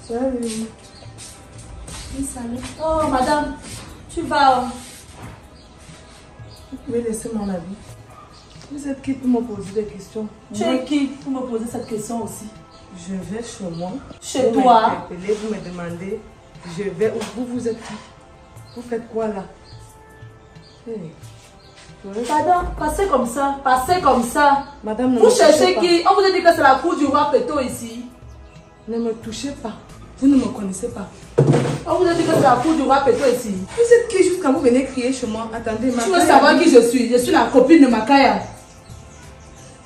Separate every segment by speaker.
Speaker 1: Salut.
Speaker 2: Oui, salut. Oh, madame, tu vas.
Speaker 1: Vous pouvez laisser mon avis. Vous êtes qui pour me poser des questions?
Speaker 2: Tu es qui pour me poser cette question aussi?
Speaker 1: Je vais chez moi.
Speaker 2: Chez
Speaker 1: vous
Speaker 2: toi?
Speaker 1: m'interpellez, vous me demandez, je vais où? Vous êtes qui? Vous faites quoi là? Hey.
Speaker 2: Pardon, passez comme ça, passez comme ça.
Speaker 1: Madame, ne
Speaker 2: vous
Speaker 1: me
Speaker 2: cherchez
Speaker 1: touchez
Speaker 2: qui? On vous a dit que c'est la cour du roi Péto ici.
Speaker 1: Ne me touchez pas. Vous ne me connaissez pas.
Speaker 2: On vous a dit que c'est la cour du roi Péto ici.
Speaker 1: Vous êtes qui jusqu'à vous venez crier chez moi? Attendez,
Speaker 2: tu veux savoir qui je suis? Je suis la copine de Makaya.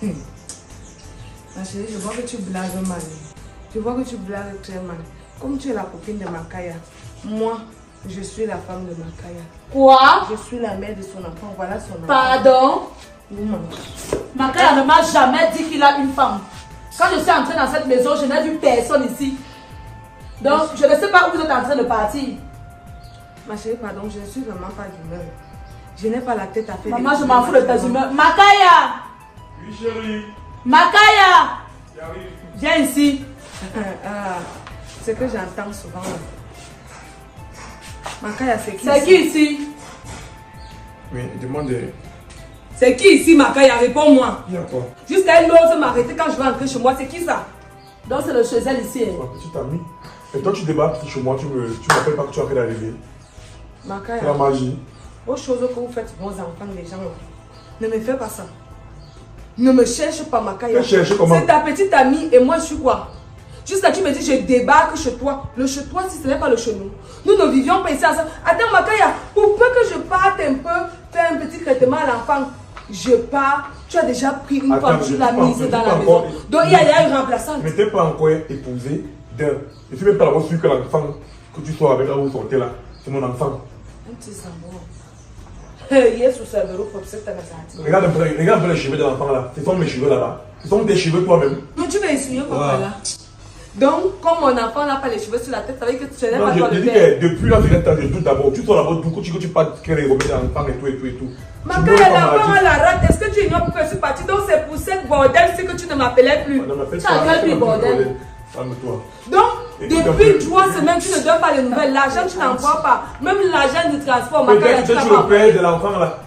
Speaker 1: Ma chérie, je vois que tu blagues mal. Je vois que tu blagues très mal. Comme tu es la copine de Makaya, moi, je suis la femme de Makaya.
Speaker 2: Quoi?
Speaker 1: Je suis la mère de son enfant. Voilà son enfant.
Speaker 2: Pardon?
Speaker 1: Vous mentez.
Speaker 2: Makaya ne m'a jamais dit qu'il a une femme. Quand je suis entrée dans cette maison, je n'ai vu personne ici. Donc, je ne sais pas où vous êtes en train de partir.
Speaker 1: Ma chérie, pardon, je ne suis vraiment pas d'humeur. Je n'ai pas la tête à faire.
Speaker 2: Maman, je m'en fous de tes humeurs. Makaya!
Speaker 3: Oui, chérie.
Speaker 2: Makaya!
Speaker 3: J'arrive.
Speaker 2: Viens ici.
Speaker 1: C'est que j'entends souvent. Makaya, c'est qui?
Speaker 2: C'est qui ici?
Speaker 3: Oui, demande.
Speaker 1: C'est qui ici, Makaya? Réponds-moi.
Speaker 3: Il y a quoi?
Speaker 1: Jusqu'à une ose m'arrêter quand je vais entrer chez moi. C'est qui ça?
Speaker 2: Donc, c'est le chezel ici.
Speaker 3: Ma petite amie. Et toi, tu débarques chez moi, tu m'appelles pas que tu es en train d'arriver.
Speaker 1: Makaya.
Speaker 3: C'est la magie.
Speaker 1: Aux choses que vous faites, vos enfants, les gens, ne me fais pas ça. Ne me cherche pas, Makaya.
Speaker 3: Cherche comment?
Speaker 1: C'est ta petite amie et moi, je suis quoi? Jusqu'à tu me dis, je débarque chez toi. Le chez toi, si ce n'est pas le chez nous. Nous ne vivions pas ici ensemble. Attends, Makaya, pour peu que je parte un peu, faire un petit traitement à l'enfant, je pars. Tu as déjà pris une femme, tu l'as mise dans la maison. Donc, il y a une remplaçante.
Speaker 3: Mais tu n'es pas encore épousé d'un. Je ne suis même pas là-bas sûr que l'enfant que tu sois avec là où vous sortez là, c'est mon enfant.
Speaker 1: Un petit sambon. Yes, vous savez, pour cette année.
Speaker 3: Regarde un peu les cheveux de l'enfant là. Ce sont mes cheveux là-bas. Ce sont tes cheveux toi-même.
Speaker 1: Donc, tu vas essuyer quoi là? Donc, comme mon enfant n'a pas les cheveux sur la tête, ça veut dire que tu n'es pas toi
Speaker 3: je
Speaker 1: le
Speaker 3: dis
Speaker 1: père.
Speaker 3: que depuis là, je doute d'abord. Tu sors là-bas, du coup, tu parles qu'elle est remise à l'enfant et tout et tout et tout.
Speaker 1: Makaya, l'enfant a la rate. Est-ce que tu ignores pourquoi je suis partie? Donc, c'est pour cette bordel, c'est que tu ne m'appelais plus.
Speaker 2: Tu as quel plus bordel?
Speaker 3: Calme-toi.
Speaker 1: Donc, depuis 3 semaines, tu ne donnes pas les nouvelles. L'argent, tu n'envoies pas. Même l'argent du transport, Makaya,
Speaker 3: Peut-être
Speaker 1: tu
Speaker 3: que
Speaker 1: n'as
Speaker 3: tu es le
Speaker 1: pas.
Speaker 3: père de l'enfant là.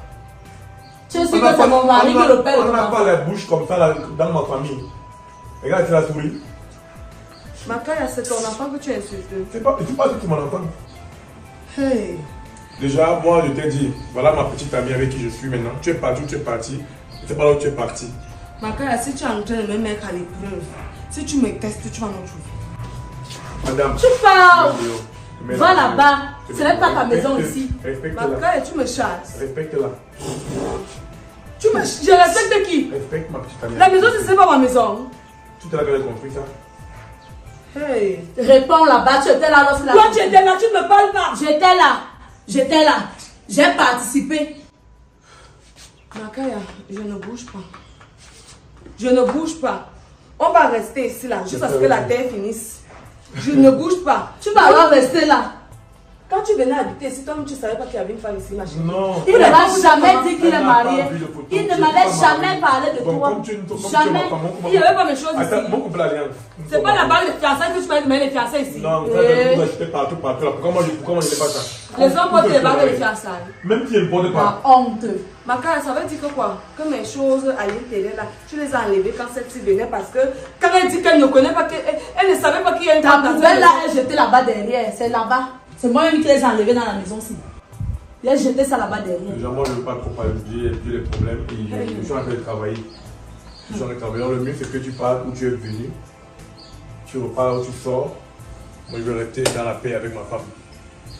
Speaker 2: Tu sais que c'est mon mari qui est le père de
Speaker 3: On
Speaker 2: mon
Speaker 3: n'a pas
Speaker 2: enfant.
Speaker 3: la bouche comme ça là, dans ma famille. Regarde, c'est la souris.
Speaker 1: Makaya, c'est ton enfant que tu as insulté.
Speaker 3: C'est pas du tout mon enfant.
Speaker 1: Hey.
Speaker 3: Déjà, moi je t'ai dit, voilà ma petite amie avec qui je suis maintenant. Tu es parti où tu es parti. Je ne sais pas là où tu es parti.
Speaker 1: Makaya, si tu es en train de me mettre à l'épreuve, si tu me testes, tu vas nous trouver.
Speaker 3: Madame.
Speaker 2: Tu parles.
Speaker 3: Mais
Speaker 2: Va là-bas. Ce n'est pas ta maison ici.
Speaker 3: Respecte-la.
Speaker 1: Makaya, tu me chasses.
Speaker 3: Respecte-la.
Speaker 1: Je respecte qui?
Speaker 3: Respecte ma petite amie.
Speaker 1: La maison, ce n'est pas ma maison.
Speaker 3: Tu t'as regardé construit ça?
Speaker 1: Hey.
Speaker 2: Réponds là-bas. Tu étais là lorsque la...
Speaker 1: Toi, tu étais là, tu ne me parles pas.
Speaker 2: J'étais là. J'étais là. J'ai participé.
Speaker 1: Makaya, je ne bouge pas. Je ne bouge pas. On va rester ici là, jusqu'à ce que la terre finisse. Je ne bouge pas.
Speaker 2: Tu vas alors rester là.
Speaker 1: Quand tu venais habiter ici, toi-même tu ne savais pas qu'il y avait une femme ici, ma chérie.
Speaker 3: Non.
Speaker 2: Il ne m'a jamais dit qu'il est
Speaker 3: Elle n'a pas
Speaker 2: marié.
Speaker 3: vu de photo.
Speaker 2: Il ne
Speaker 3: Tu
Speaker 2: m'avait
Speaker 3: n'es pas
Speaker 2: jamais
Speaker 3: marié.
Speaker 2: parlé de
Speaker 3: Donc,
Speaker 2: toi.
Speaker 3: comme tu es ma
Speaker 2: Jamais.
Speaker 3: femme,
Speaker 1: Il n'y avait pas mes choses
Speaker 3: Attends,
Speaker 1: ici.
Speaker 3: mon couple alliance.
Speaker 1: C'est pas la bague de fiançailles que tu m'as demandé les fiançailles ici.
Speaker 3: Non, ça,
Speaker 1: Eh.
Speaker 3: vous achetez partout là. Pourquoi moi je n'ai pas ça?
Speaker 1: Les hommes portent les bagues de fiançailles.
Speaker 3: Même si elle ne porte
Speaker 2: La
Speaker 3: pas.
Speaker 2: honte.
Speaker 1: Makaya, ça veut dire que quoi? Que mes choses à l'intérieur là, tu les as enlevées quand celle-ci venait parce que quand elle dit qu'elle ne connaît pas, elle ne savait pas qu'il y a une
Speaker 2: Ta
Speaker 1: femme dans
Speaker 2: poubelle
Speaker 1: cette
Speaker 2: là
Speaker 1: maison.
Speaker 2: est jetée là-bas derrière. C'est là-bas. C'est moi-même qui les ai enlevés dans la maison aussi. J'ai jeté ça là-bas derrière.
Speaker 3: Déjà, moi je ne veux pas trop parler de les problèmes et je suis en train de travailler. Je suis en train de travailler. Le mieux c'est que tu parles où tu es venu. Tu repars où tu sors. Moi je vais rester dans la paix avec ma femme.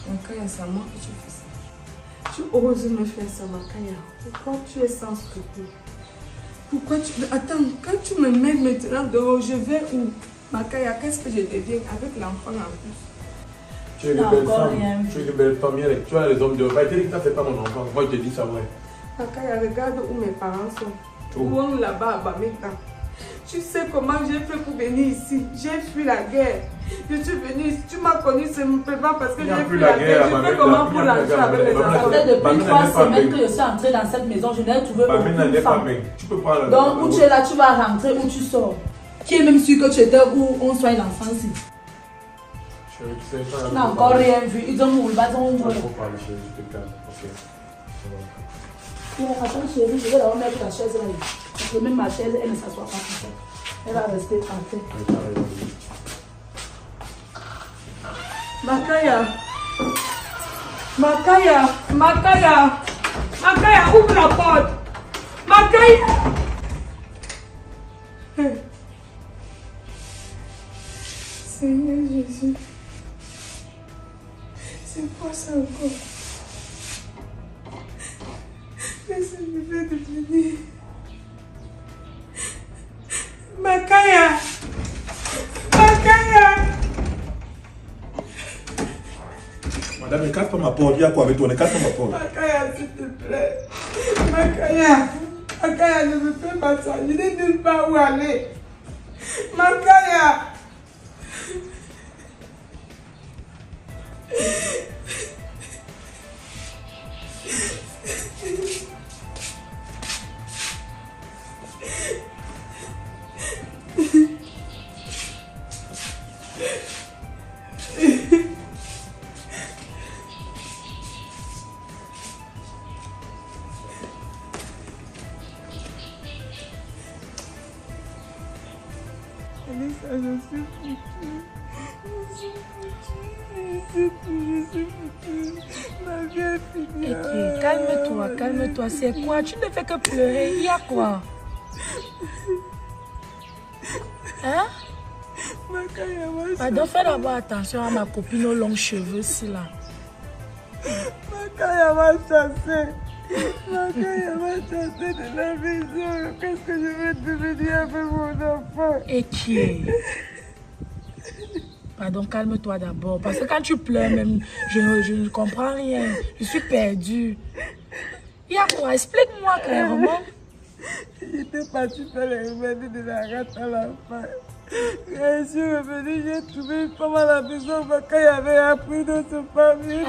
Speaker 1: Makaya, c'est à moi que tu fais ça. Tu oses me faire ça, Makaya. Pourquoi tu es sans scrupule? Pourquoi tu... Attends, quand tu me mets maintenant dehors, je vais où? Makaya, qu'est-ce que je deviens avec l'enfant en plus?
Speaker 3: Tu es une
Speaker 2: Non,
Speaker 3: belle
Speaker 2: encore
Speaker 3: femme.
Speaker 2: rien.
Speaker 3: Tu es une belle femme. Tu as les hommes de... Va te dire que ça c'est pas mon enfant. Moi je te dis ça vrai.
Speaker 1: Makaya, regarde où mes parents sont.
Speaker 3: Où?
Speaker 1: Où on là-bas à Bamita. Tu sais comment j'ai fait pour venir ici. J'ai fui la guerre. Je suis venue ici. Tu m'as connu simplement parce que j'ai fui la guerre. Je fais comment pour rentrer avec les enfants.
Speaker 2: Depuis 3 semaines que je suis entrée dans cette maison, je n'ai trouvé aucune femme.
Speaker 3: Tu peux pas.
Speaker 2: Donc, où tu es là, tu vas rentrer, où tu sors. Qui est même sûr que tu étais où on soigne l'enfant ici. Tu n'as encore rien vu. Ils ont moulu, ils ont moulu. Attends chérie, je vais la remettre la chaise là. Parce que même ma chaise, elle ne s'assoit pas tout seul. Elle va rester en fait.
Speaker 1: Makaya. Makaya. Makaya. Makaya, ouvre la porte. Makaya. Seigneur Jésus. C'est quoi ça encore? Qu'est-ce que je vais devenir? Makaya! Makaya!
Speaker 3: Madame, ne casse pas ma porte. Il y a quoi avec toi? Ne casse pas ma porte.
Speaker 1: Makaya, s'il te plaît. Makaya! Makaya, ne me fais pas ça. Je n'ai nulle part où aller. Makaya! Alissa, je suis foutue. Ma vie est finie.
Speaker 2: Ok, calme-toi, calme-toi. C'est quoi? Tu ne fais que pleurer. Il y a quoi? Hein? Pardon, fais d'abord attention à ma copine aux longs cheveux, si là.
Speaker 1: Makaya m'a chassé. Makaya m'a chassé de la maison. Qu'est-ce que je vais devenir avec mon enfant?
Speaker 2: Et qui est? Pardon, calme-toi d'abord. Parce que quand tu pleures, même, je ne comprends rien. Je suis perdue. Il y a quoi? Explique-moi clairement.
Speaker 1: J'étais partie faire les remèdes de la rate à la fin. Quand je suis revenue, j'ai trouvé une femme à la maison. Makaya avait appris de ce famille.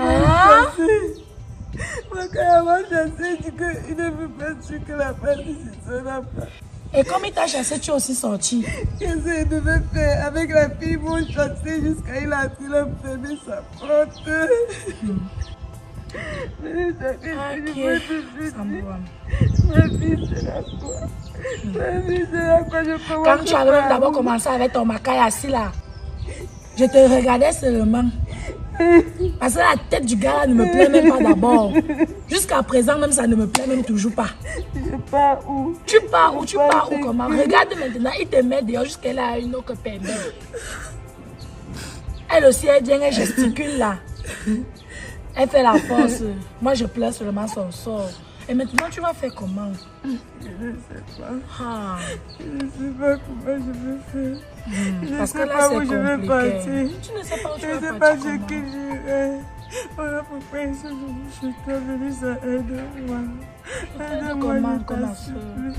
Speaker 1: Makaya m'a chassé, dit qu'il ne veut pas sûr que la famille c'est son enfant.
Speaker 2: Et comme il t'a chassé, tu es aussi sorti.
Speaker 1: Qu'est-ce qu'il devait faire? Avec la fille, ils m'ont chassé jusqu'à il a fermé sa porte. Ma fille, c'est la quoi? Ma fille, c'est la quoi? Je peux
Speaker 2: Quand tu avais d'abord commencé avec ton Makaya assis là, je te regardais seulement. Parce que la tête du gars là ne me plaît même pas d'abord. Jusqu'à présent, même ça ne me plaît même toujours pas.
Speaker 1: Je pars où?
Speaker 2: Tu pars où? Tu pars où? Comment? Regarde maintenant, il te met dehors jusqu'à là une autre permis. Elle aussi, elle vient, elle gesticule là. Elle fait la force. Moi, je pleure seulement son sort. Et maintenant, tu vas faire comment?
Speaker 1: Je ne sais pas.
Speaker 2: Ah.
Speaker 1: Je ne sais pas comment je vais faire.
Speaker 2: Parce que là, c'est compliqué. Tu ne sais pas où tu vas partir.
Speaker 1: Je ne sais pas ce que j'irai. Voilà pourquoi je suis venue, ça aide-moi. Aide-moi, je t'en supplie.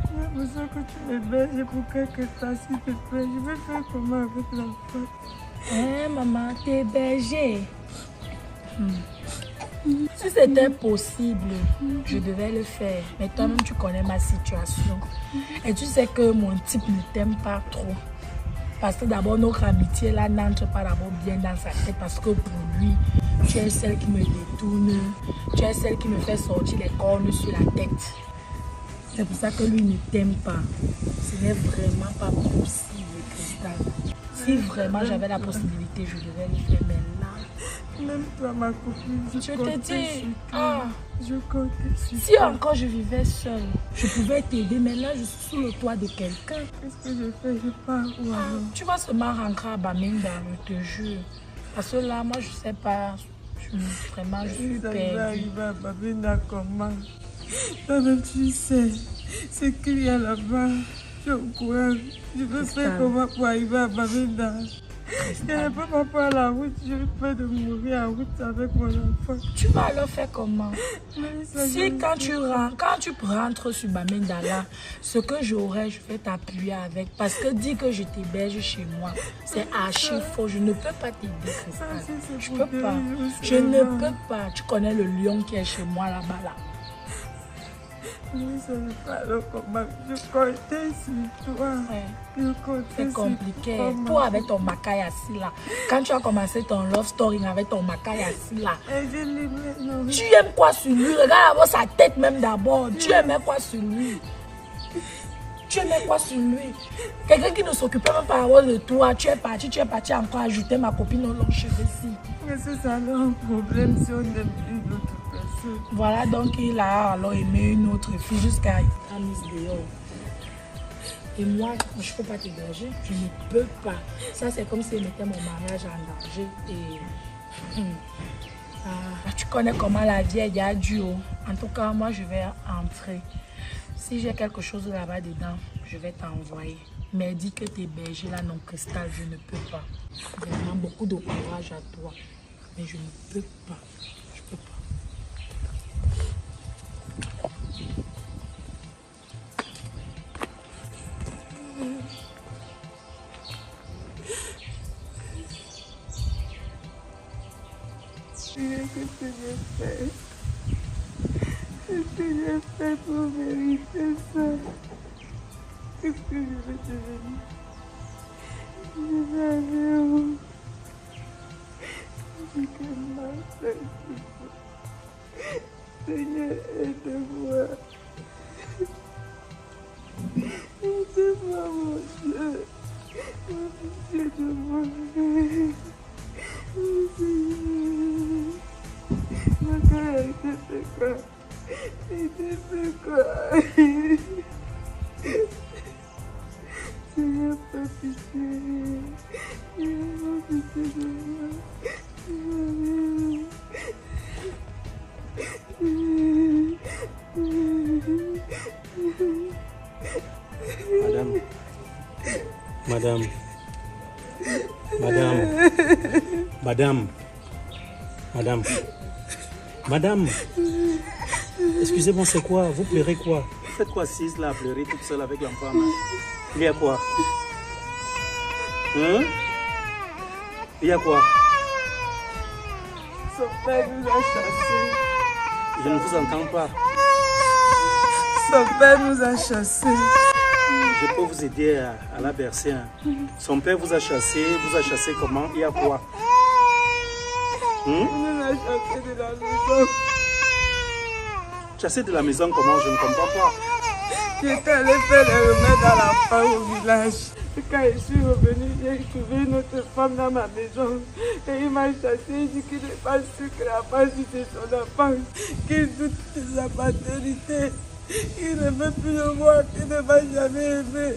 Speaker 1: J'ai besoin que tu m'héberges pour quelque chose, s'il te plaît. Je vais faire comment avec l'enfant?
Speaker 2: Hein, maman, t'es hébergée. Si c'était possible, je devais le faire. Mais toi-même, tu connais ma situation. Et tu sais que mon type ne t'aime pas trop. Parce que d'abord, notre amitié là n'entre pas d'abord bien dans sa tête. Parce que pour lui, tu es celle qui me détourne. Tu es celle qui me fait sortir les cornes sur la tête. C'est pour ça que lui ne t'aime pas. Ce n'est vraiment pas possible, Cristal. Si vraiment j'avais la possibilité, je devais le faire. Mais là,
Speaker 1: même toi, ma copine,
Speaker 2: je te dis,
Speaker 1: je compte sur
Speaker 2: si encore je vivais seule, je pouvais t'aider. Mais là, je suis sous le toit de quelqu'un.
Speaker 1: Qu'est-ce que je fais? Je pars où alors?
Speaker 2: Tu vas seulement rentrer à Baminda, je te jure. Parce que là, moi, je sais pas. Vraiment, je suis perdue.
Speaker 1: Ça va arriver à Baminda comment? Toi-même, tu sais ce qu'il y a là-bas. Je suis au courant. Je veux faire comment pour arriver à Baminda?
Speaker 2: Cristal.
Speaker 1: Je ne peux pas faire la route, je peux de mourir en route avec mon enfant.
Speaker 2: Tu vas alors faire comment? Si quand tu rentres sur Bamenda là, ce que j'aurai, je vais t'appuyer avec. Parce que dis que je t'héberge chez moi, c'est archi faux. Je ne peux pas t'aider, Cristal. Je peux pas. Je ne peux pas. Tu connais le lion qui est chez moi là-bas là.
Speaker 1: Je ne sais pas comment. Je comptais sur toi.
Speaker 2: C'est compliqué. Toi avec ton macaille assis là. Quand tu as commencé ton love story avec ton macaille assis là. Tu aimes quoi sur lui? Regarde d'abord sa tête même d'abord. Tu aimais quoi sur lui? Tu aimais quoi sur lui? Quelqu'un qui ne s'occupait même pas de toi. Tu es parti encore ajouter ma copine aux longs cheveux ici.
Speaker 1: Mais c'est ça un problème si on aime une autre personne.
Speaker 2: Voilà donc il a alors aimé une autre fille jusqu'à être mise dehors. Et moi, je ne peux pas t'héberger. Je ne peux pas. Ça, c'est comme si je mettais mon mariage en danger. Et tu connais comment la vie est à duo. En tout cas, moi, je vais entrer. Si j'ai quelque chose là-bas dedans, je vais t'envoyer. Mais dis que t'héberger là, non, Cristal, je ne peux pas. Vraiment beaucoup de courage à toi. Mais je ne peux pas. Je peux pas.
Speaker 1: Qu'est-ce que j'ai fait? Qu'est-ce que j'ai fait pour mériter ça? Qu'est-ce que je vais devenir? Je vais aller où? Je vais commencer. Seigneur, aide-moi. Aide-moi, mon Dieu. Mon Dieu de mon Dieu. Ma cœur, il te fait quoi? Il te fait quoi? Seigneur, pas pitié. Seigneur, pas pitié de moi.
Speaker 4: Madame, excusez-moi, c'est quoi? Vous pleurez quoi? Vous faites quoi assise là à pleurer toute seule avec l'enfant? Il y a quoi? Hein? Il y a quoi?
Speaker 1: Son père nous a chassés.
Speaker 4: Je ne vous entends pas.
Speaker 1: Son père nous a chassés.
Speaker 4: Je peux vous aider à la bercer. Hein. Son père vous a chassé comment? Il y a quoi?
Speaker 1: Il nous a chassés de la maison.
Speaker 4: Chassé de la maison comment? Je ne comprends pas.
Speaker 1: J'étais allé faire les remèdes à l'enfant au village. Et quand je suis revenue, j'ai trouvé une autre femme dans ma maison. Et il m'a chassé, il dit qu'il n'est pas sûr que la femme c'est son enfant, qu'il doute de sa paternité, qu'il ne veut plus le voir, qu'il ne va jamais aimer.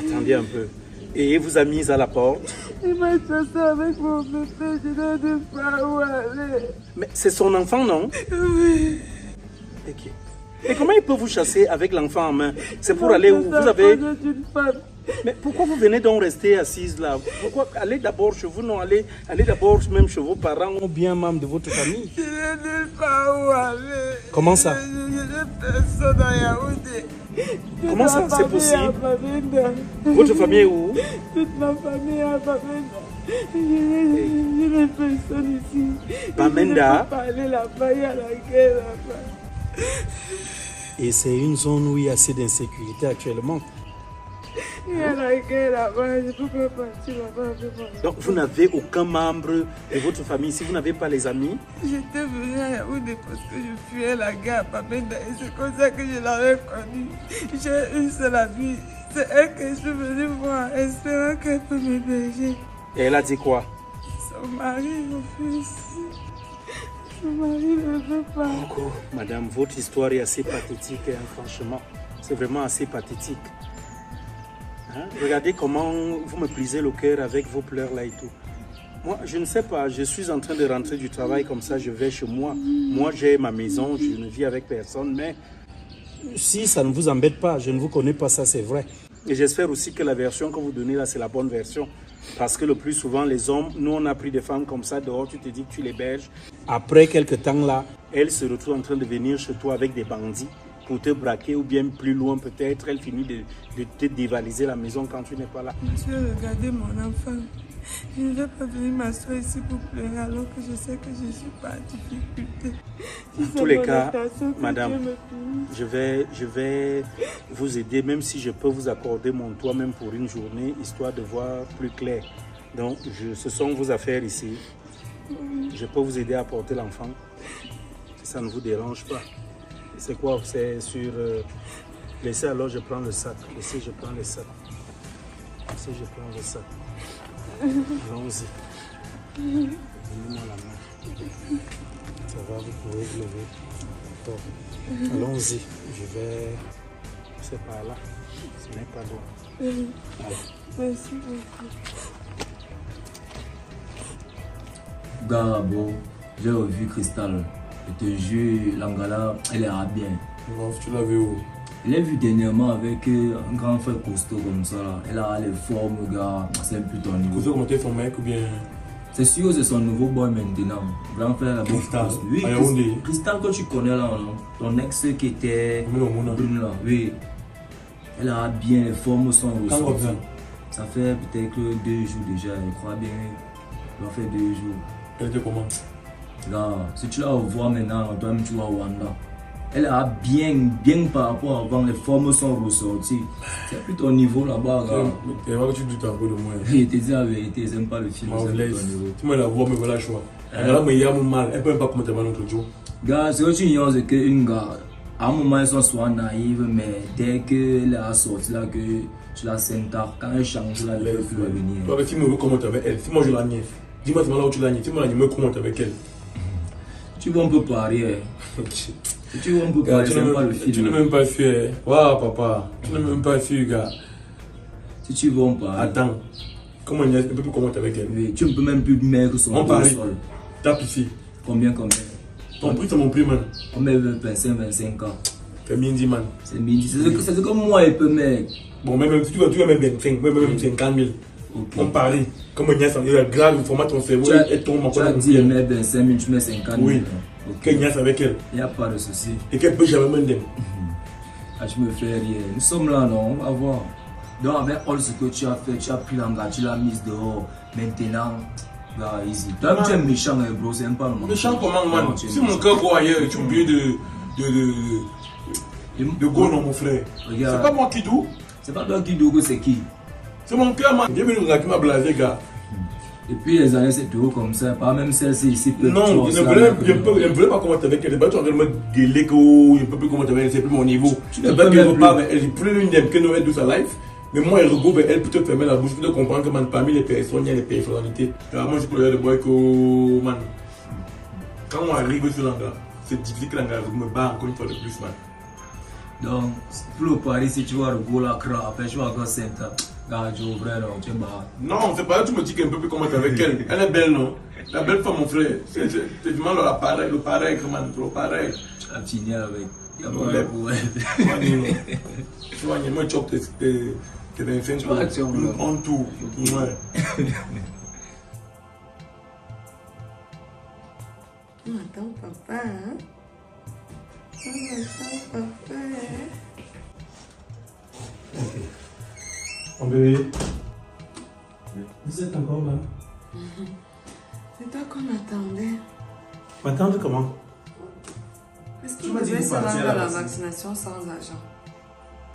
Speaker 4: Attendez un peu. Et il vous a mis à la porte?
Speaker 1: Il m'a chassé avec mon bébé, je ne sais pas où aller.
Speaker 4: Mais c'est son enfant, non?
Speaker 1: Oui.
Speaker 4: Ok. Et comment il peut vous chasser avec l'enfant en main? C'est pour aller où? Vous avez...
Speaker 1: Une femme.
Speaker 4: Mais pourquoi vous venez donc rester assise là? Pourquoi aller d'abord chez vous, non? Allez d'abord même chez vos parents ou bien membres de votre famille?
Speaker 1: Je ne sais pas où aller.
Speaker 4: Comment ça?
Speaker 1: Je n'ai personne à Yaoundé.
Speaker 4: Comment ça, c'est possible? Votre famille est où?
Speaker 1: Toute ma famille est à Bamenda. Je n'ai personne ici.
Speaker 4: Bamenda?
Speaker 1: Je ne peux pas aller là-bas, il y a la guerre là-bas.
Speaker 4: Et c'est une zone où il y a assez d'insécurité actuellement.
Speaker 1: Il y a la guerre là-bas, je ne peux pas partir là-bas avec moi.
Speaker 4: Donc vous n'avez aucun membre de votre famille, si vous n'avez pas les amis?
Speaker 1: J'étais venue à Yaoundé parce que je fuyais la guerre à Bamenda et c'est comme ça que je l'avais connue. J'ai une seule amie, c'est elle que je suis venue voir, espérant qu'elle peut m'héberger.
Speaker 4: Et elle a dit quoi?
Speaker 1: Son mari refuse. Son mari ne veut pas.
Speaker 4: Coco, madame, votre histoire est assez pathétique, hein, franchement. C'est vraiment assez pathétique. Hein? Regardez comment vous me brisez le cœur avec vos pleurs là et tout. Moi, je ne sais pas, je suis en train de rentrer du travail comme ça, je vais chez moi. Moi, j'ai ma maison, je ne vis avec personne, mais si ça ne vous embête pas, je ne vous connais pas, ça c'est vrai. Et j'espère aussi que la version que vous donnez là, c'est la bonne version. Parce que le plus souvent, les hommes, nous on a pris des femmes comme ça dehors, tu te dis que tu l'héberges. Après quelques temps là, elles se retrouvent en train de venir chez toi avec des bandits pour te braquer ou bien plus loin peut-être, elle finit de te dévaliser la maison quand tu n'es pas là.
Speaker 5: Monsieur, regardez mon enfant. Je ne vais pas venir m'asseoir ici pour pleurer alors que je sais que je ne suis pas en difficulté.
Speaker 4: En tous les cas, madame, je vais vous aider, même si je peux vous accorder mon toit même pour une journée, histoire de voir plus clair. Donc, ce sont vos affaires ici. Je peux vous aider à porter l'enfant, si ça ne vous dérange pas. C'est quoi? C'est sur... laissez alors, je prends le sac. Laissez, je prends le sac. Laissez, je prends le sac. Allons-y. Donnez-moi la main. Ça va, vous pouvez vous lever. Bon. Allons-y. Je vais... C'est par là. Ce n'est pas loin.
Speaker 5: Merci beaucoup.
Speaker 6: Gabo, j'ai revu Cristal. Je te jure, l'Angala, elle ira bien.
Speaker 3: Bon, tu l'as vu où?
Speaker 6: Je l'ai vu dernièrement avec un grand frère costaud comme ça. Là. Elle a les formes, gars. C'est un peu ton niveau.
Speaker 3: Costaud, comment t'es son mec ou bien?
Speaker 6: C'est sûr, c'est son nouveau boy maintenant. Grand frère a beaucoup
Speaker 3: Cristal.
Speaker 6: Oui,
Speaker 3: Yaoundé.
Speaker 6: Cristal, que tu connais là, non? Ton ex qui était brune là. Oui. Elle a bien, les formes sont ressorties. Ça fait peut-être 2 jours déjà. Je crois bien. Ça fait 2 jours.
Speaker 3: Elle était comment?
Speaker 6: Là, si tu la revois maintenant, toi-même tu vois Wanda. Elle a bien par rapport à avant, les formes sont ressorties. C'est plus ton niveau là-bas.
Speaker 3: Et moi, tu doutes un peu de moi.
Speaker 6: Je te dis la vérité, j'aime pas le film.
Speaker 3: Tu me la vois, me voilà choix. Elle me y a mon mal, elle peut même pas comment t'es mal l'autre jour.
Speaker 6: Gars, ce que tu ignores, c'est qu'une gars, à un moment, ils sont soit naïfs, mais dès qu'elle a sorti là, que tu la sens tard, quand elle change là, elle ne peut plus revenir.
Speaker 3: Toi, si me commentes avec elle, si moi je la niais, dis-moi là où tu la niais, si moi je me commente avec elle.
Speaker 6: Tu vois, on peut parier. Tu vois, on peut parier, c'est pas le film.
Speaker 3: Tu n'es même pas fier. Waouh, papa, tu n'es même pas fier, gars.
Speaker 6: Si tu veux, on parie.
Speaker 3: Attends, comment on ne peut plus commenter avec elle?
Speaker 6: Oui, tu ne peux même plus mettre son
Speaker 3: on parie.
Speaker 6: sol.
Speaker 3: Tape ici.
Speaker 6: Combien?
Speaker 3: Ton prix, c'est mon prix, man.
Speaker 6: On met 25 ans.
Speaker 3: C'est midi, man.
Speaker 6: C'est midi. C'est comme moi, il peut mettre.
Speaker 3: Bon, même si tu veux même 25, même 50 000. Okay. On parie. Comme il y a grave, il format ton cerveau et ton
Speaker 6: tu as dit, elle met 25 000, tu mets 50 000.
Speaker 3: Oui. Qu'elle y a avec elle.
Speaker 6: Il n'y a pas de souci.
Speaker 3: Et qu'elle peut jamais m'aider.
Speaker 6: Ah, tu me fais rien. Nous sommes là, non? On va voir. Donc, avec all ce que tu as fait, tu as pris l'engagement, tu l'as mise dehors. Maintenant, là, ici. Toi, tu es méchant, bro, c'est pas normal.
Speaker 3: Méchant comment, man? Si mon cœur go ailleurs, tu oublies de go, non, mon frère. C'est pas moi qui doux.
Speaker 6: C'est pas toi qui doux, c'est qui?
Speaker 3: C'est mon cœur, man. J'ai venu qui m'a blasé, gars.
Speaker 6: Et puis les années, c'est toujours comme ça. Pas même celle-ci ici.
Speaker 3: Non, je ne voulais pas commenter avec elle. Je suis en train de me délai que je ne peux plus commenter avec elle. C'est plus mon niveau. Je ne peux pas elle. Elle est plus l'une d'elle que nous aide sa life. Mais moi, elle regroupe, elle peut te fermer la bouche. Pour te comprendre que, man, parmi les personnes, il y a les personnalités. Alors, moi, je peux le boy que, man. Quand on arrive sur l'angle, c'est difficile que l'angle me bat encore une fois de plus, man.
Speaker 6: Donc, pour le pari, si tu vois le goal à cra, après tu vas encore 5 ans.
Speaker 3: Non, c'est pas là que tu me dis qu'elle ne peut plus commenter avec elle. Elle est belle, non? La belle femme, mon frère. C'est vraiment le pareil, comment le pareil.
Speaker 6: Tu as fini avec. Il y a pas de pour elle.
Speaker 3: Tu vois, moi, tu as tes 25 pour en tout. Ouais.
Speaker 5: Attends, papa, hein? Attends, papa, hein?
Speaker 3: Mon bébé, vous êtes encore là?
Speaker 5: C'est toi qu'on attendait.
Speaker 4: M'attendre comment?
Speaker 5: Est-ce que tu devais se rendre à la vaccination sans argent?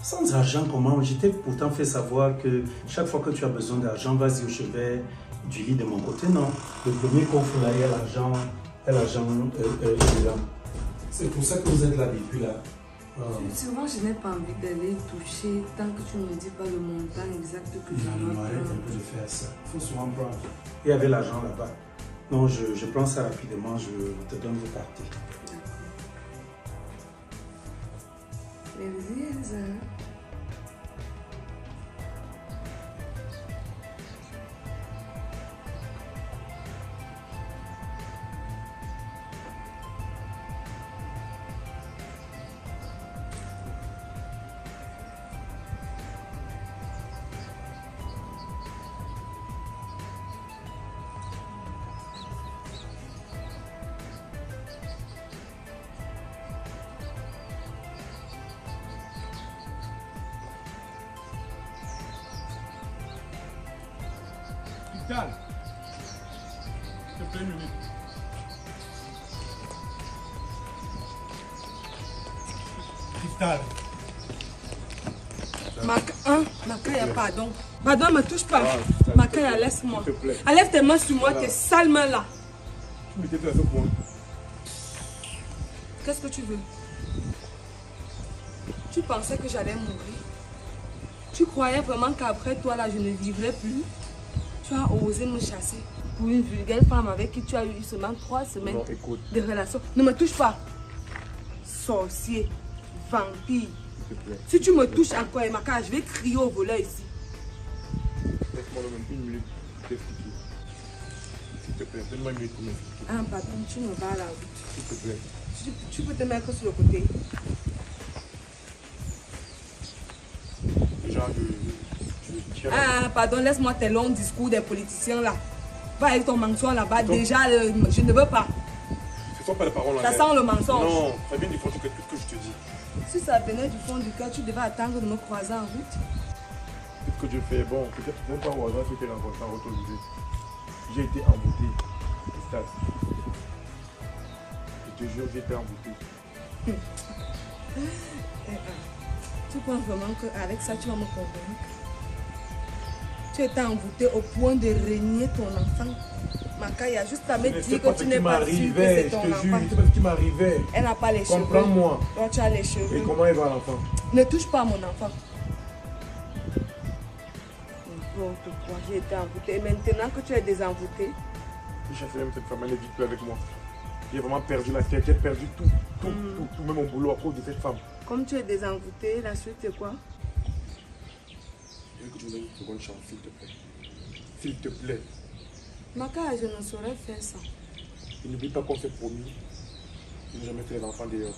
Speaker 4: Sans argent comment? Je t'ai pourtant fait savoir que chaque fois que tu as besoin d'argent, vas-y au chevet du lit de mon côté, non? Le premier coffre là, il y a l'argent dedans. C'est pour ça que vous êtes là depuis là.
Speaker 5: Souvent, je n'ai pas envie d'aller toucher tant que tu ne me dis pas le montant exact que je dois prendre.
Speaker 4: Arrête un peu de faire ça. Il faut souvent prendre. Il y avait l'argent là-bas. Non, je prends ça rapidement, je te donne vos parties.
Speaker 5: D'accord. Beleza.
Speaker 3: Cristal. S'il te plaît, une minute. Cristal.
Speaker 1: Makaya, pardon. Pardon, ne me touche pas.
Speaker 3: Ah,
Speaker 1: Makaya, laisse-moi.
Speaker 3: S'il te plaît.
Speaker 1: Enlève tes mains sur moi,
Speaker 3: Voilà.
Speaker 1: tes sales mains là.
Speaker 3: Tu me tais à ce point.
Speaker 1: Qu'est-ce que tu veux? Tu pensais que j'allais mourir? Tu croyais vraiment qu'après toi là, je ne vivrais plus? Tu as osé me chasser pour une vulgaire femme avec qui tu as eu seulement 3 semaines
Speaker 3: Non, écoute.
Speaker 1: de relation. Ne me touche pas. Sorcier, vampire.
Speaker 3: S'il te plaît.
Speaker 1: Si tu me touches encore, Emaka, je vais crier au voleur ici.
Speaker 3: Laisse-moi même une minute pour t'expliquer. S'il te plaît, donne-moi une minute pour m'expliquer.
Speaker 1: Ah, pardon, tu me vas là.
Speaker 3: S'il te plaît.
Speaker 1: Tu peux te mettre sur le côté.
Speaker 3: Genre,
Speaker 1: Ah, pardon, laisse-moi tes longs discours des politiciens là. Va avec ton mensonge là-bas. Déjà, je ne veux pas.
Speaker 3: Ce ne sont pas les paroles en
Speaker 1: Ça
Speaker 3: l'air.
Speaker 1: sent le mensonge.
Speaker 3: Non, ça vient du fond du cœur, tout ce que je te dis.
Speaker 1: Si ça venait du fond du cœur, tu devais attendre de me croiser en route.
Speaker 3: Tout ce que je fais, bon, peut-être même pas au hasard, c'était rencontré en retour du jeu. J'ai été embouté. Cristal. Je te jure, j'ai été embouté.
Speaker 1: Tu penses vraiment qu'avec ça, tu vas me convaincre? Tu étais envoûté au point de régner ton enfant. Makaya, juste à me dire que tu n'es pas sûr que c'est ton enfant.
Speaker 3: C'est pas ce qui m'arrivait.
Speaker 1: Elle n'a pas les cheveux.
Speaker 3: Comprends-moi.
Speaker 1: Toi, tu as les
Speaker 3: Et
Speaker 1: cheveux.
Speaker 3: comment elle va l'enfant?
Speaker 1: Ne touche pas à mon enfant. N'importe quoi, j'ai été envoûtée. Et maintenant que tu es désenvoûtée,
Speaker 3: J'ai chassé même cette femme, elle ne vit plus avec moi. J'ai vraiment perdu la tête, j'ai perdu tout, même mon boulot à cause de cette femme.
Speaker 1: comme tu es désenvoûtée, la suite c'est quoi?
Speaker 3: Je veux que tu me donnes une seconde chance, s'il te plaît. S'il te plaît.
Speaker 1: Makaya, je ne saurais faire ça.
Speaker 3: Et n'oublie pas qu'on s'est promis. Je n'ai jamais fait les enfants dehors.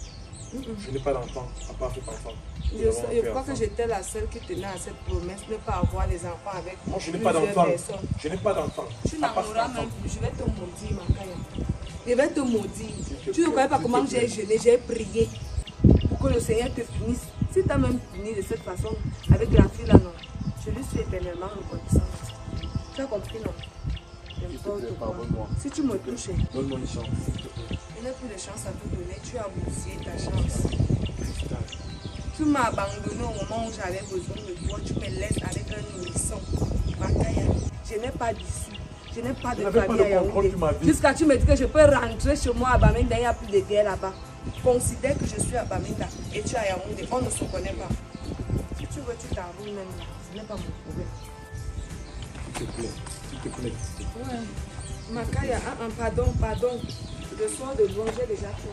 Speaker 3: Je n'ai pas d'enfant, à part cet enfant.
Speaker 1: Je crois que j'étais la seule qui tenait à cette promesse, ne pas avoir les enfants avec
Speaker 3: Moi, je n'ai pas
Speaker 1: plusieurs
Speaker 3: d'enfant.
Speaker 1: personnes.
Speaker 3: Je n'ai pas d'enfant.
Speaker 1: Tu
Speaker 3: à
Speaker 1: n'en
Speaker 3: part cet
Speaker 1: auras
Speaker 3: enfant.
Speaker 1: même plus. Je vais te maudire, Makaya. Je vais te maudire.
Speaker 3: te
Speaker 1: Tu ne
Speaker 3: plaît,
Speaker 1: croyais pas
Speaker 3: s'il
Speaker 1: comment
Speaker 3: te
Speaker 1: j'ai
Speaker 3: plaît.
Speaker 1: jeûné, j'ai prié pour que le Seigneur te punisse. Si tu as même puni de cette façon, avec la fille là, non, je lui suis éternellement reconnaissante. Tu as compris, non?
Speaker 3: S'il te plaît,
Speaker 1: N'importe quoi.
Speaker 3: pardonne-moi.
Speaker 1: Si tu me touches,
Speaker 3: Donne-moi une chance, s'il te plaît.
Speaker 1: je n'ai plus de chance à te donner. Tu as bousillé ta chance.
Speaker 3: Cristal.
Speaker 1: Tu m'as abandonné au moment où j'avais besoin de toi. Tu me laisses avec un nourrisson. Makaya, je n'ai pas d'issue. Je n'ai pas de
Speaker 3: Tu n'avais pas
Speaker 1: famille à
Speaker 3: de contrôle
Speaker 1: Yaoundé.
Speaker 3: sur ma vie.
Speaker 1: Jusqu'à tu me dis que je peux rentrer chez moi à Bamenda, il n'y a plus de guerre là-bas. Considère que je suis à Bamenda et tu es à Yaoundé. On ne se connaît pas. Si tu veux, tu t'arroules même là. Ce n'est pas mon problème.
Speaker 3: S'il te plaît. S'il te plaît.
Speaker 1: Ouais. Makaya, pardon. Le soir de loin, j'ai déjà fait.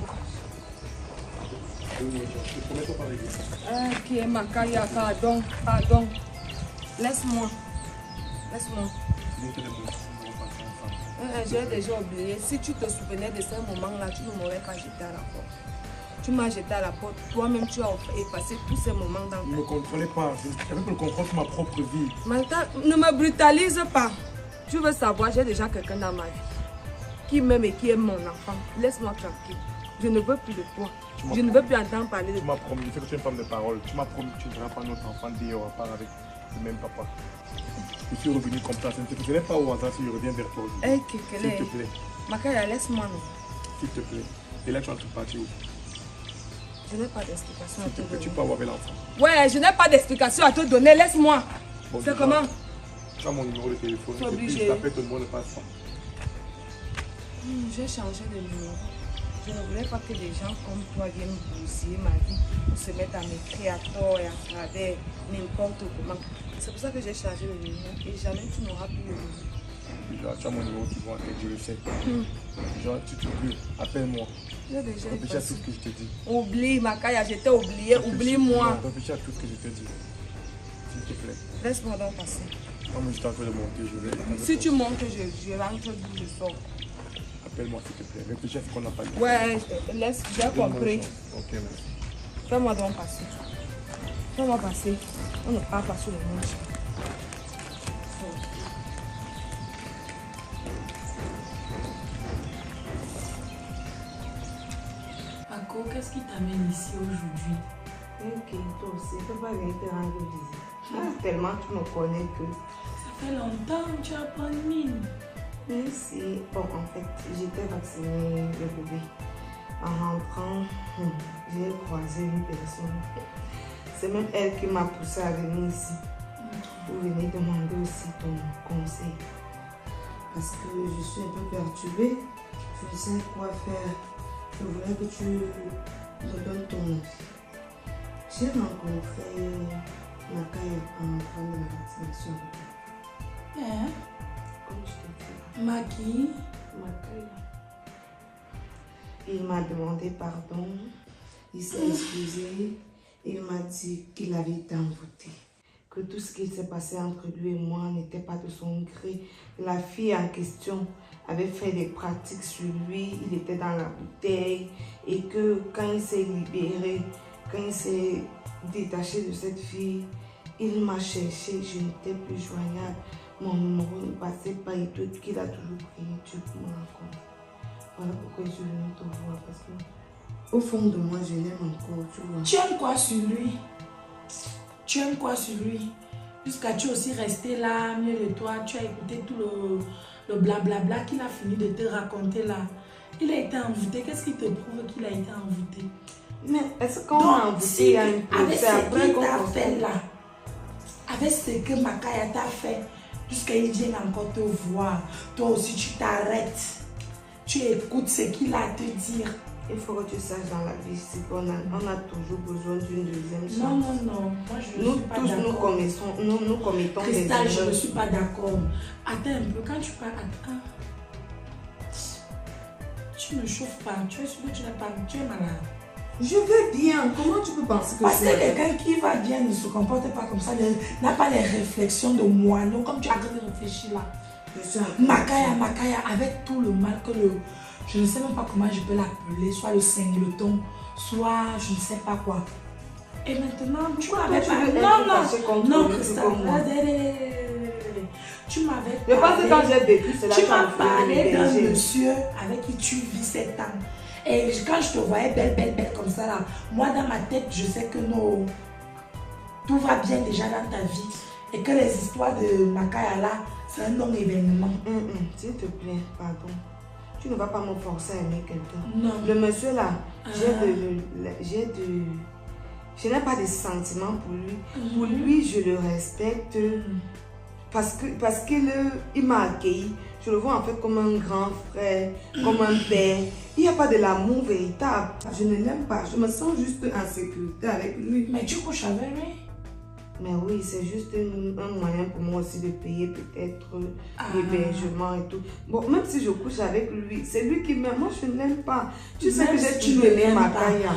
Speaker 3: Donne-moi une chance. Je te promets pas parler.
Speaker 1: Ok, Makaya, pardon. Laisse-moi.
Speaker 3: Je vais te demander si on va passer ensemble.
Speaker 1: J'ai déjà oublié. Si tu te souvenais de ce moment-là, tu ne m'aurais pas jeté à la porte. Tu m'as jeté à la porte. Toi-même, tu as effacé tous ces moments dans ta
Speaker 3: Je ne me contrôlais pas. J'avais pas le contrôle sur ma propre vie.
Speaker 1: Maintenant, ne me brutalise pas. Tu veux savoir, j'ai déjà quelqu'un dans ma vie qui m'aime et qui aime mon enfant. Laisse-moi tranquille. Je ne veux plus de toi. Je ne veux plus entendre parler de
Speaker 3: Tu m'as promis, je sais que tu es une femme de parole. Tu m'as promis que tu ne verras pas notre enfant dehors à part avec le même papa. Je suis revenu comme ça. Ce n'est pas au hasard si je reviens vers toi aujourd'hui.
Speaker 1: Hey,
Speaker 3: S'il te plaît.
Speaker 1: Makaya, laisse-moi. Non.
Speaker 3: S'il te plaît. Et là, tu es en train de partir où?
Speaker 1: Je n'ai pas d'explication à te
Speaker 3: S'il te plaît, tu
Speaker 1: donner.
Speaker 3: peux avoir l'enfant.
Speaker 1: Ouais, je n'ai pas d'explication à te donner. Laisse-moi.
Speaker 3: Bon,
Speaker 1: C'est
Speaker 3: déjà,
Speaker 1: comment?
Speaker 3: Tu as mon numéro de téléphone.
Speaker 1: Tu es obligé.
Speaker 3: Je t'appelle, tout le monde ne passe pas.
Speaker 1: J'ai changé de numéro. Je ne voulais pas que des gens comme toi viennent bousiller ma vie pour se mettre à m'écrire à tort et à travers n'importe comment. C'est pour ça que j'ai changé le numéro et jamais tu n'auras plus le numéro.
Speaker 3: Déjà, tu as mon numéro qui en tête, je le sais. Genre, tu te veux, appelle-moi.
Speaker 1: J'ai déjà
Speaker 3: Réfléchis à
Speaker 1: effacé.
Speaker 3: tout ce que je te dis.
Speaker 1: Oublie, Makaya, j'étais oubliée. Oublie-moi.
Speaker 3: Non, réfléchis à tout ce que je te dis. S'il te plaît.
Speaker 1: Laisse-moi donc passer.
Speaker 3: Comme je suis en train de monter, je vais.
Speaker 1: Si tu montes, je rentre d'où je sors.
Speaker 3: Appelle-moi, s'il te plaît. Réfléchis à ce qu'on n'a pas dit.
Speaker 1: Ouais, laisse, j'ai
Speaker 3: Donne-moi une
Speaker 1: compris.
Speaker 3: chance. Ok, merci.
Speaker 1: Fais-moi donc passer. Fais-moi passer. On ne parle pas sur le monde.
Speaker 2: Ako, qu'est-ce qui t'amène ici aujourd'hui?
Speaker 1: Ok, toi aussi, tu peux pas venir te rendre visite. Tellement tu me connais que.
Speaker 2: Ça fait longtemps, tu as pas de mine.
Speaker 5: Merci. Bon, en fait, j'étais vaccinée le bébé. En rentrant, j'ai croisé une personne. C'est même elle qui m'a poussé à venir ici. Pour venir demander aussi ton conseil. Parce que je suis un peu perturbée. Je sais quoi faire. Je voudrais que tu me donnes ton avis. J'ai rencontré Makaya en train de la vaccination.
Speaker 2: Hein?
Speaker 5: Comme je te dis.
Speaker 2: Maki?
Speaker 5: Makaya. Il m'a demandé pardon. Il s'est excusé. Il m'a dit qu'il avait été envoûté. Que tout ce qui s'est passé entre lui et moi n'était pas de son gré. La fille en question avait fait des pratiques sur lui, il était dans la bouteille et que quand il s'est libéré, quand il s'est détaché de cette fille, il m'a cherché, je n'étais plus joignable, mon numéro ne passait pas et tout qu'il a toujours prié Dieu pour me rencontrer. Voilà pourquoi je suis venue te voir parce que au fond de moi je l'aime encore, tu vois.
Speaker 2: Tu aimes quoi sur lui? Tu aimes quoi sur lui? Jusqu'à tu aussi resté là, mieux de toi, tu as écouté tout le blablabla qu'il a fini de te raconter là. Il a été envoûté. Qu'est-ce qui te prouve qu'il a été envoûté?
Speaker 5: Mais est-ce qu'on m'a envoûté à une
Speaker 2: avec ce qu'il t'a fait là, avec ce que Makaya t'a fait, jusqu'à il vienne encore te voir, toi aussi tu t'arrêtes, tu écoutes ce qu'il a à te dire.
Speaker 5: Il faut que tu saches dans la vie, c'est qu'on a toujours besoin d'une deuxième chance.
Speaker 2: Non, non, non. Moi, je ne suis pas d'accord.
Speaker 5: Nous commettons des
Speaker 2: Cristal,
Speaker 5: erreurs.
Speaker 2: je ne suis pas d'accord. Attends un peu, quand tu parles, attends. Tu ne chauffes pas. Tu es sûr que tu n'es pas... Tu es malade.
Speaker 5: Je vais bien. Comment tu peux penser que
Speaker 2: parce que quelqu'un qui va bien ne se comporte pas comme ça, n'a pas les réflexions de moineau, comme tu as réfléchi là. Makaya, avec tout le mal que le... Je ne sais même pas comment je peux l'appeler, soit le singleton, soit je ne sais pas quoi. Et maintenant, tu m'avais parlé. Non, Christophe, tu m'avais parlé.
Speaker 5: Je pense que quand j'ai vécu cela,
Speaker 2: tu m'as parlé d'un monsieur avec qui tu vis 7 ans. Et quand je te voyais belle comme ça là, moi dans ma tête, je sais que non, tout va bien déjà dans ta vie. Et que les histoires de Makaya là, c'est un non-événement.
Speaker 5: S'il te plaît, pardon. Tu ne vas pas me forcer à aimer quelqu'un.
Speaker 2: Non.
Speaker 5: Le monsieur là, je n'ai pas de sentiments pour lui. Pour lui, je le respecte parce qu'il m'a accueilli. Je le vois en fait comme un grand frère, comme un père. Il n'y a pas de l'amour véritable. Je ne l'aime pas. Je me sens juste en sécurité avec lui.
Speaker 2: Mais tu couches avec lui?
Speaker 5: Mais oui, c'est juste un moyen pour moi aussi de payer peut-être l'hébergement et tout. Bon, même si je couche avec lui, c'est lui qui m'aime. Moi, je ne l'aime pas. Tu sais que j'ai tué Makaya.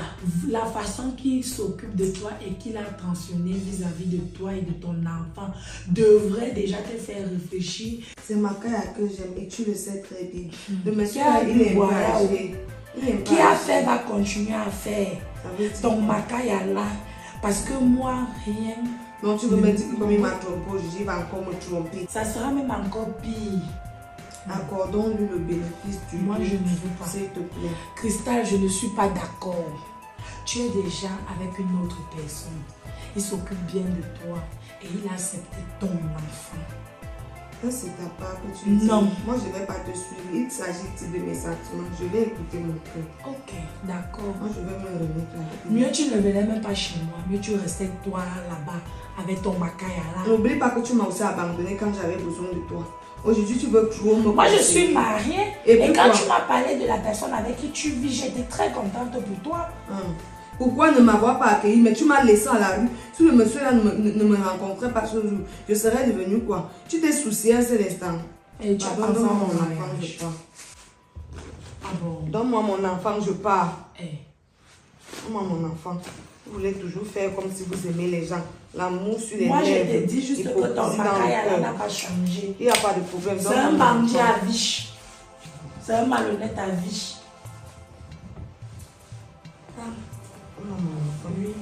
Speaker 2: La façon qu'il s'occupe de toi et qu'il a attentionné vis-à-vis de toi et de ton enfant devrait déjà te faire réfléchir.
Speaker 5: C'est Makaya que j'aime et tu le sais très bien. Le monsieur, il est engagé.
Speaker 2: Qui a fait va continuer à faire. Ton Makaya là. Parce que moi, rien.
Speaker 5: Non, tu veux me dire que comme il m'a trompé aujourd'hui, il va encore me tromper.
Speaker 2: Ça sera même encore pire.
Speaker 5: Accordons-lui le bénéfice du
Speaker 2: moi, je ne veux pas.
Speaker 5: S'il te plaît.
Speaker 2: Cristal, je ne suis pas d'accord. Tu es déjà avec une autre personne. Il s'occupe bien de toi et il a accepté ton enfant.
Speaker 5: Ça, c'est ta part que tu dis.
Speaker 2: Non.
Speaker 5: Moi, je ne vais pas te suivre. Il s'agit de mes sentiments. Je vais écouter mon cœur.
Speaker 2: Ok, d'accord.
Speaker 5: Moi, je vais me remettre là.
Speaker 2: Mieux, tu ne venais même pas chez moi. Mieux, tu restais toi là-bas avec ton Makaya là.
Speaker 5: N'oublie pas que tu m'as aussi abandonné quand j'avais besoin de toi. Aujourd'hui, tu veux trop me...
Speaker 2: Moi, je suis mariée. Et quand tu m'as parlé de la personne avec qui tu vis, j'étais très contente pour toi.
Speaker 5: Pourquoi ne m'avoir pas accueilli? Mais tu m'as laissé à la rue. Si le monsieur là ne me rencontrait pas ce jour, je serais devenu quoi? Tu t'es soucié à cet instant.
Speaker 2: Et tu as pensé à mon enfant,
Speaker 5: je pars.
Speaker 2: Ah bon?
Speaker 5: Donne-moi mon enfant, je pars.
Speaker 2: Hey.
Speaker 5: Donne-moi mon enfant. Vous voulez toujours faire comme si vous aimez les gens. L'amour sur les lèvres.
Speaker 2: Moi, je te dis juste que ton Makaya n'a pas changé.
Speaker 5: Il n'y a pas de problème.
Speaker 2: C'est un bandit à vie. C'est un malhonnête à vie.
Speaker 5: Oui,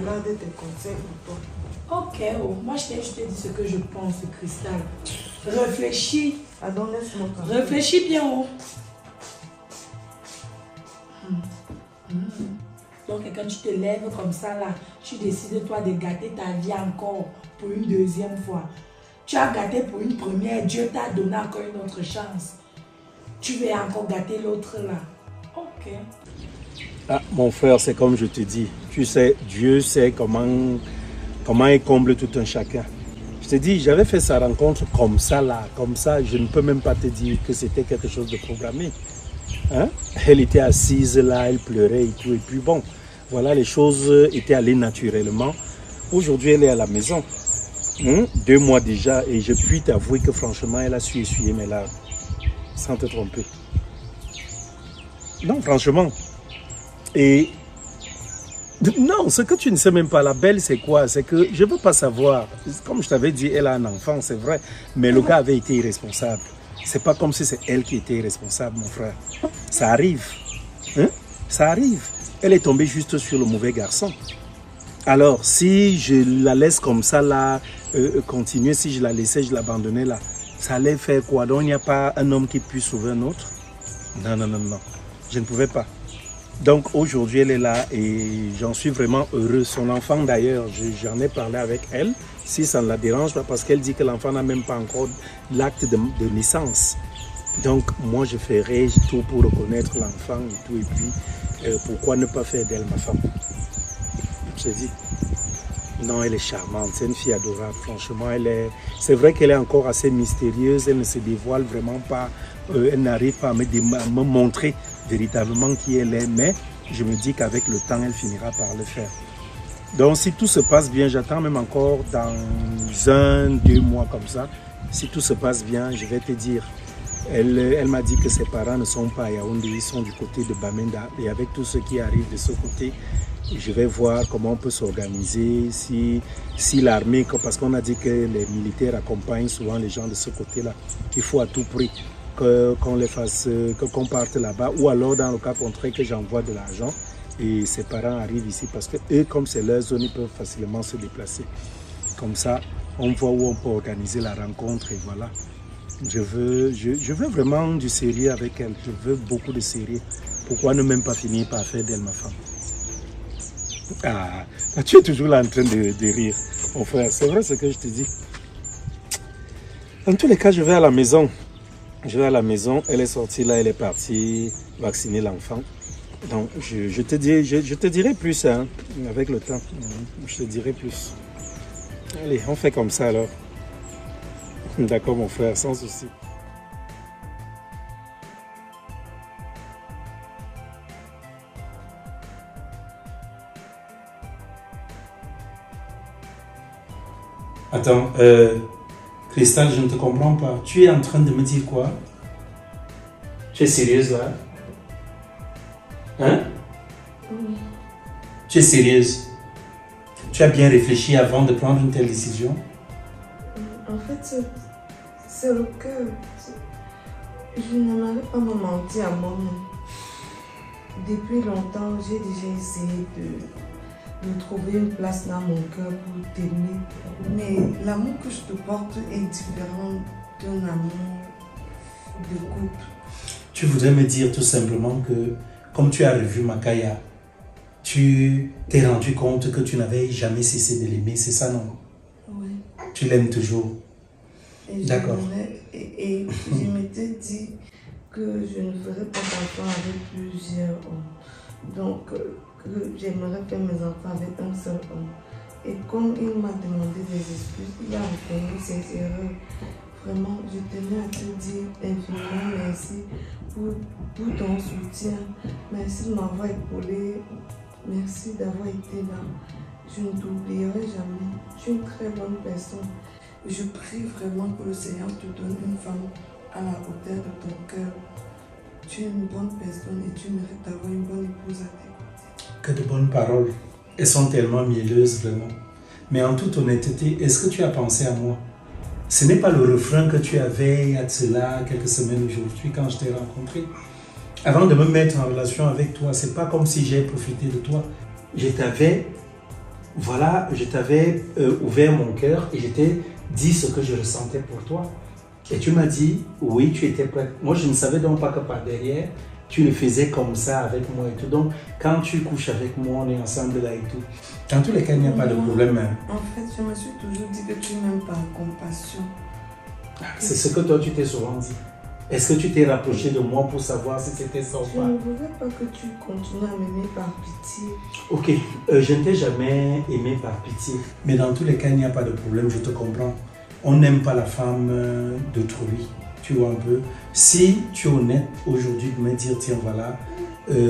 Speaker 5: garde tes conseils pour toi.
Speaker 2: Ok, moi je t'ai dit ce que je pense, Cristal. Réfléchis.
Speaker 5: Pardon, laisse-moi quand
Speaker 2: réfléchis bien, Donc, quand tu te lèves comme ça, là, tu décides, toi, de gâter ta vie encore pour une deuxième fois. Tu as gâté pour une première, Dieu t'a donné encore une autre chance. Tu veux encore gâter l'autre là. Ok.
Speaker 4: Ah, mon frère, c'est comme je te dis. Tu sais, Dieu sait comment il comble tout un chacun. Je te dis, j'avais fait sa rencontre comme ça là, comme ça. Je ne peux même pas te dire que c'était quelque chose de programmé. Hein? Elle était assise là, elle pleurait et tout. Et puis bon, voilà, les choses étaient allées naturellement. Aujourd'hui, elle est à la maison. 2 mois déjà. Et je puis t'avouer que franchement, elle a su essuyer mes larmes. Sans te tromper. Non, franchement. Et non, ce que tu ne sais même pas, la belle, c'est quoi? C'est que je ne veux pas savoir. Comme je t'avais dit, elle a un enfant, c'est vrai. Mais le gars avait été irresponsable. C'est pas comme si c'est elle qui était irresponsable, mon frère. Ça arrive. Hein? Ça arrive. Elle est tombée juste sur le mauvais garçon. Alors, si je la laisse comme ça, là, continuer, si je la laissais, je l'abandonnais là, ça allait faire quoi? Donc, il n'y a pas un homme qui puisse sauver un autre? Non, non, non, non. Je ne pouvais pas. Donc aujourd'hui, elle est là et j'en suis vraiment heureux. Son enfant d'ailleurs, j'en ai parlé avec elle, si ça ne la dérange pas, parce qu'elle dit que l'enfant n'a même pas encore l'acte de naissance. Donc moi, je ferai tout pour reconnaître l'enfant et tout. Et puis, pourquoi ne pas faire d'elle ma femme? Je te dis. Non, elle est charmante, c'est une fille adorable. Franchement, c'est vrai qu'elle est encore assez mystérieuse, elle ne se dévoile vraiment pas, elle n'arrive pas à me montrer véritablement qui elle est, mais je me dis qu'avec le temps, elle finira par le faire. Donc, si tout se passe bien, j'attends même encore dans 1-2 mois comme ça. Si tout se passe bien, je vais te dire. Elle m'a dit que ses parents ne sont pas à Yaoundé, ils sont du côté de Bamenda. Et avec tout ce qui arrive de ce côté, je vais voir comment on peut s'organiser, si l'armée, parce qu'on a dit que les militaires accompagnent souvent les gens de ce côté-là, qu'il faut à tout prix qu'on les fasse, qu'on parte là-bas, ou alors dans le cas contraire que j'envoie de l'argent et ses parents arrivent ici parce que eux, comme c'est leur zone, ils peuvent facilement se déplacer. Comme ça, on voit où on peut organiser la rencontre et voilà. Je veux vraiment du sérieux avec elle, je veux beaucoup de sérieux. Pourquoi ne même pas finir par faire d'elle ma femme? Ah, tu es toujours là en train de rire, mon frère, c'est vrai ce que je te dis. En tous les cas, je vais à la maison. Je vais à la maison, elle est sortie là, elle est partie vacciner l'enfant. Donc, je te dirai plus, hein, avec le temps. Je te dirai plus. Allez, on fait comme ça alors. D'accord, mon frère, sans souci. Attends, Cristal, je ne te comprends pas. Tu es en train de me dire quoi? Tu es sérieuse là? Hein?
Speaker 5: Oui.
Speaker 4: Tu es sérieuse? Tu as bien réfléchi avant de prendre une telle décision?
Speaker 5: En fait, c'est le cœur. Je n'aimerais pas me mentir à moi-même. Depuis longtemps, j'ai déjà essayé de trouver une place dans mon cœur pour t'aimer. Mais l'amour que je te porte est différent d'un amour de couple.
Speaker 4: Tu voudrais me dire tout simplement que, comme tu as revu Makaya, tu t'es rendu compte que tu n'avais jamais cessé de l'aimer, c'est ça, non?
Speaker 5: Oui.
Speaker 4: Tu l'aimes toujours? D'accord.
Speaker 5: Et je m'étais dit que je ne ferais pas d'enfant avec plusieurs hommes. Donc, que j'aimerais faire mes enfants avec un seul homme. Et comme il m'a demandé des excuses, il a reconnu ses erreurs. Vraiment, je tenais à te dire infiniment merci pour ton soutien. Merci de m'avoir épaulé. Merci d'avoir été là. Je ne t'oublierai jamais. Tu es une très bonne personne. Je prie vraiment que le Seigneur te donne une femme à la hauteur de ton cœur. Tu es une bonne personne et tu mérites d'avoir une bonne épouse à tes côtés.
Speaker 4: Que de bonnes paroles. Elles sont tellement mielleuses, vraiment. Mais en toute honnêteté, est-ce que tu as pensé à moi? Ce n'est pas le refrain que tu avais il y a cela quelques semaines aujourd'hui quand je t'ai rencontré. Avant de me mettre en relation avec toi, c'est pas comme si j'ai profité de toi. Je t'avais ouvert mon cœur et je t'ai dit ce que je ressentais pour toi. Et tu m'as dit, oui, tu étais prête. Moi, je ne savais donc pas que par derrière, tu le faisais comme ça avec moi et tout. Donc, quand tu couches avec moi, on est ensemble là et tout. Dans tous les cas, il n'y a pas de problème.
Speaker 5: En fait, je me suis toujours dit que tu m'aimes par compassion.
Speaker 4: C'est ce que toi, tu t'es souvent dit. Est-ce que tu t'es rapproché de moi pour savoir si c'était ça ou
Speaker 5: Je
Speaker 4: pas?
Speaker 5: ne voudrais pas que tu continues à m'aimer par pitié.
Speaker 4: Ok, je ne t'ai jamais aimé par pitié. Mais dans tous les cas, il n'y a pas de problème, je te comprends. On n'aime pas la femme d'autrui, tu vois un peu. Si tu es honnête aujourd'hui de me dire, tiens voilà,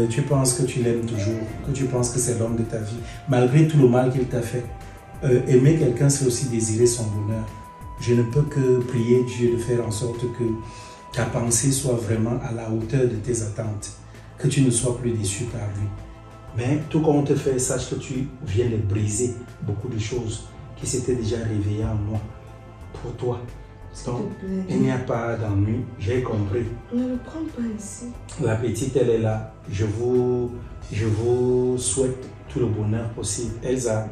Speaker 4: tu penses que tu l'aimes toujours, que tu penses que c'est l'homme de ta vie, malgré tout le mal qu'il t'a fait. Aimer quelqu'un, c'est aussi désirer son bonheur. Je ne peux que prier Dieu de faire en sorte que ta pensée soit vraiment à la hauteur de tes attentes, que tu ne sois plus déçu par lui. Mais tout comme on te fait, sache que tu viens de briser beaucoup de choses qui s'étaient déjà réveillées en moi pour toi. Donc, il n'y a pas d'ennui, j'ai compris.
Speaker 5: Ne le prends pas ici.
Speaker 4: La petite, elle est là. Je vous souhaite tout le bonheur possible. Elsa,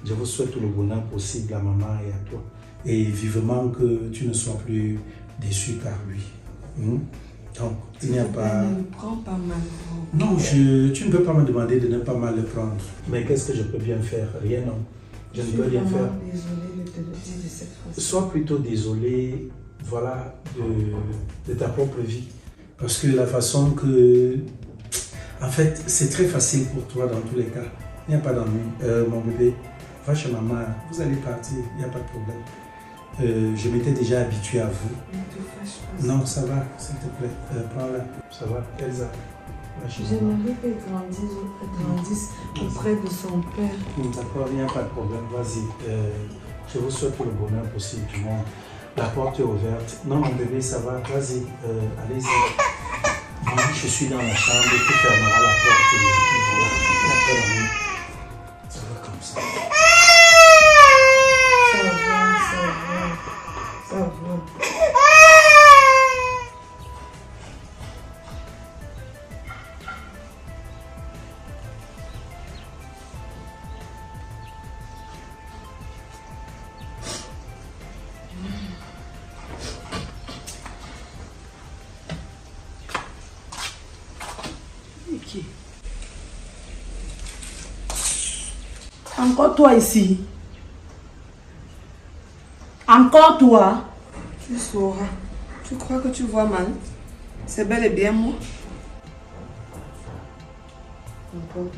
Speaker 4: je vous souhaite tout le bonheur possible à maman et à toi. Et vivement que tu ne sois plus déçu par lui. Donc, il n'y a pas...
Speaker 5: Ne le prends pas mal.
Speaker 4: Non, tu ne peux pas me demander de ne pas mal le prendre. Mais qu'est-ce que je peux bien faire? Rien, non. Je ne peux rien faire.
Speaker 5: Je suis désolée de te le dire de cette façon.
Speaker 4: Sois plutôt désolé, voilà, de ta propre vie. Parce que la façon que... En fait, c'est très facile pour toi dans tous les cas. Il n'y a pas d'ennui. Mon bébé, va chez maman, vous allez partir, il n'y a pas de problème. Je m'étais déjà habitué à vous.
Speaker 5: Ne te fâche pas.
Speaker 4: Non, ça va, s'il te plaît. Prends-la. Ça va, Elsa.
Speaker 5: J'aimerais qu'elle grandisse auprès de son père.
Speaker 4: D'accord, il n'y a pas de problème. Vas-y. Je vous souhaite tout le bonheur possible du monde. La porte est ouverte. Non, mon bébé, ça va. Vas-y. Allez-y. Moi, je suis dans la chambre. Tu fermeras la porte. Et après la nuit. Ça va comme ça.
Speaker 5: Ça va.
Speaker 2: Encore toi ici. Encore toi.
Speaker 5: Tu sauras. Tu crois que tu vois mal? C'est bel et bien moi.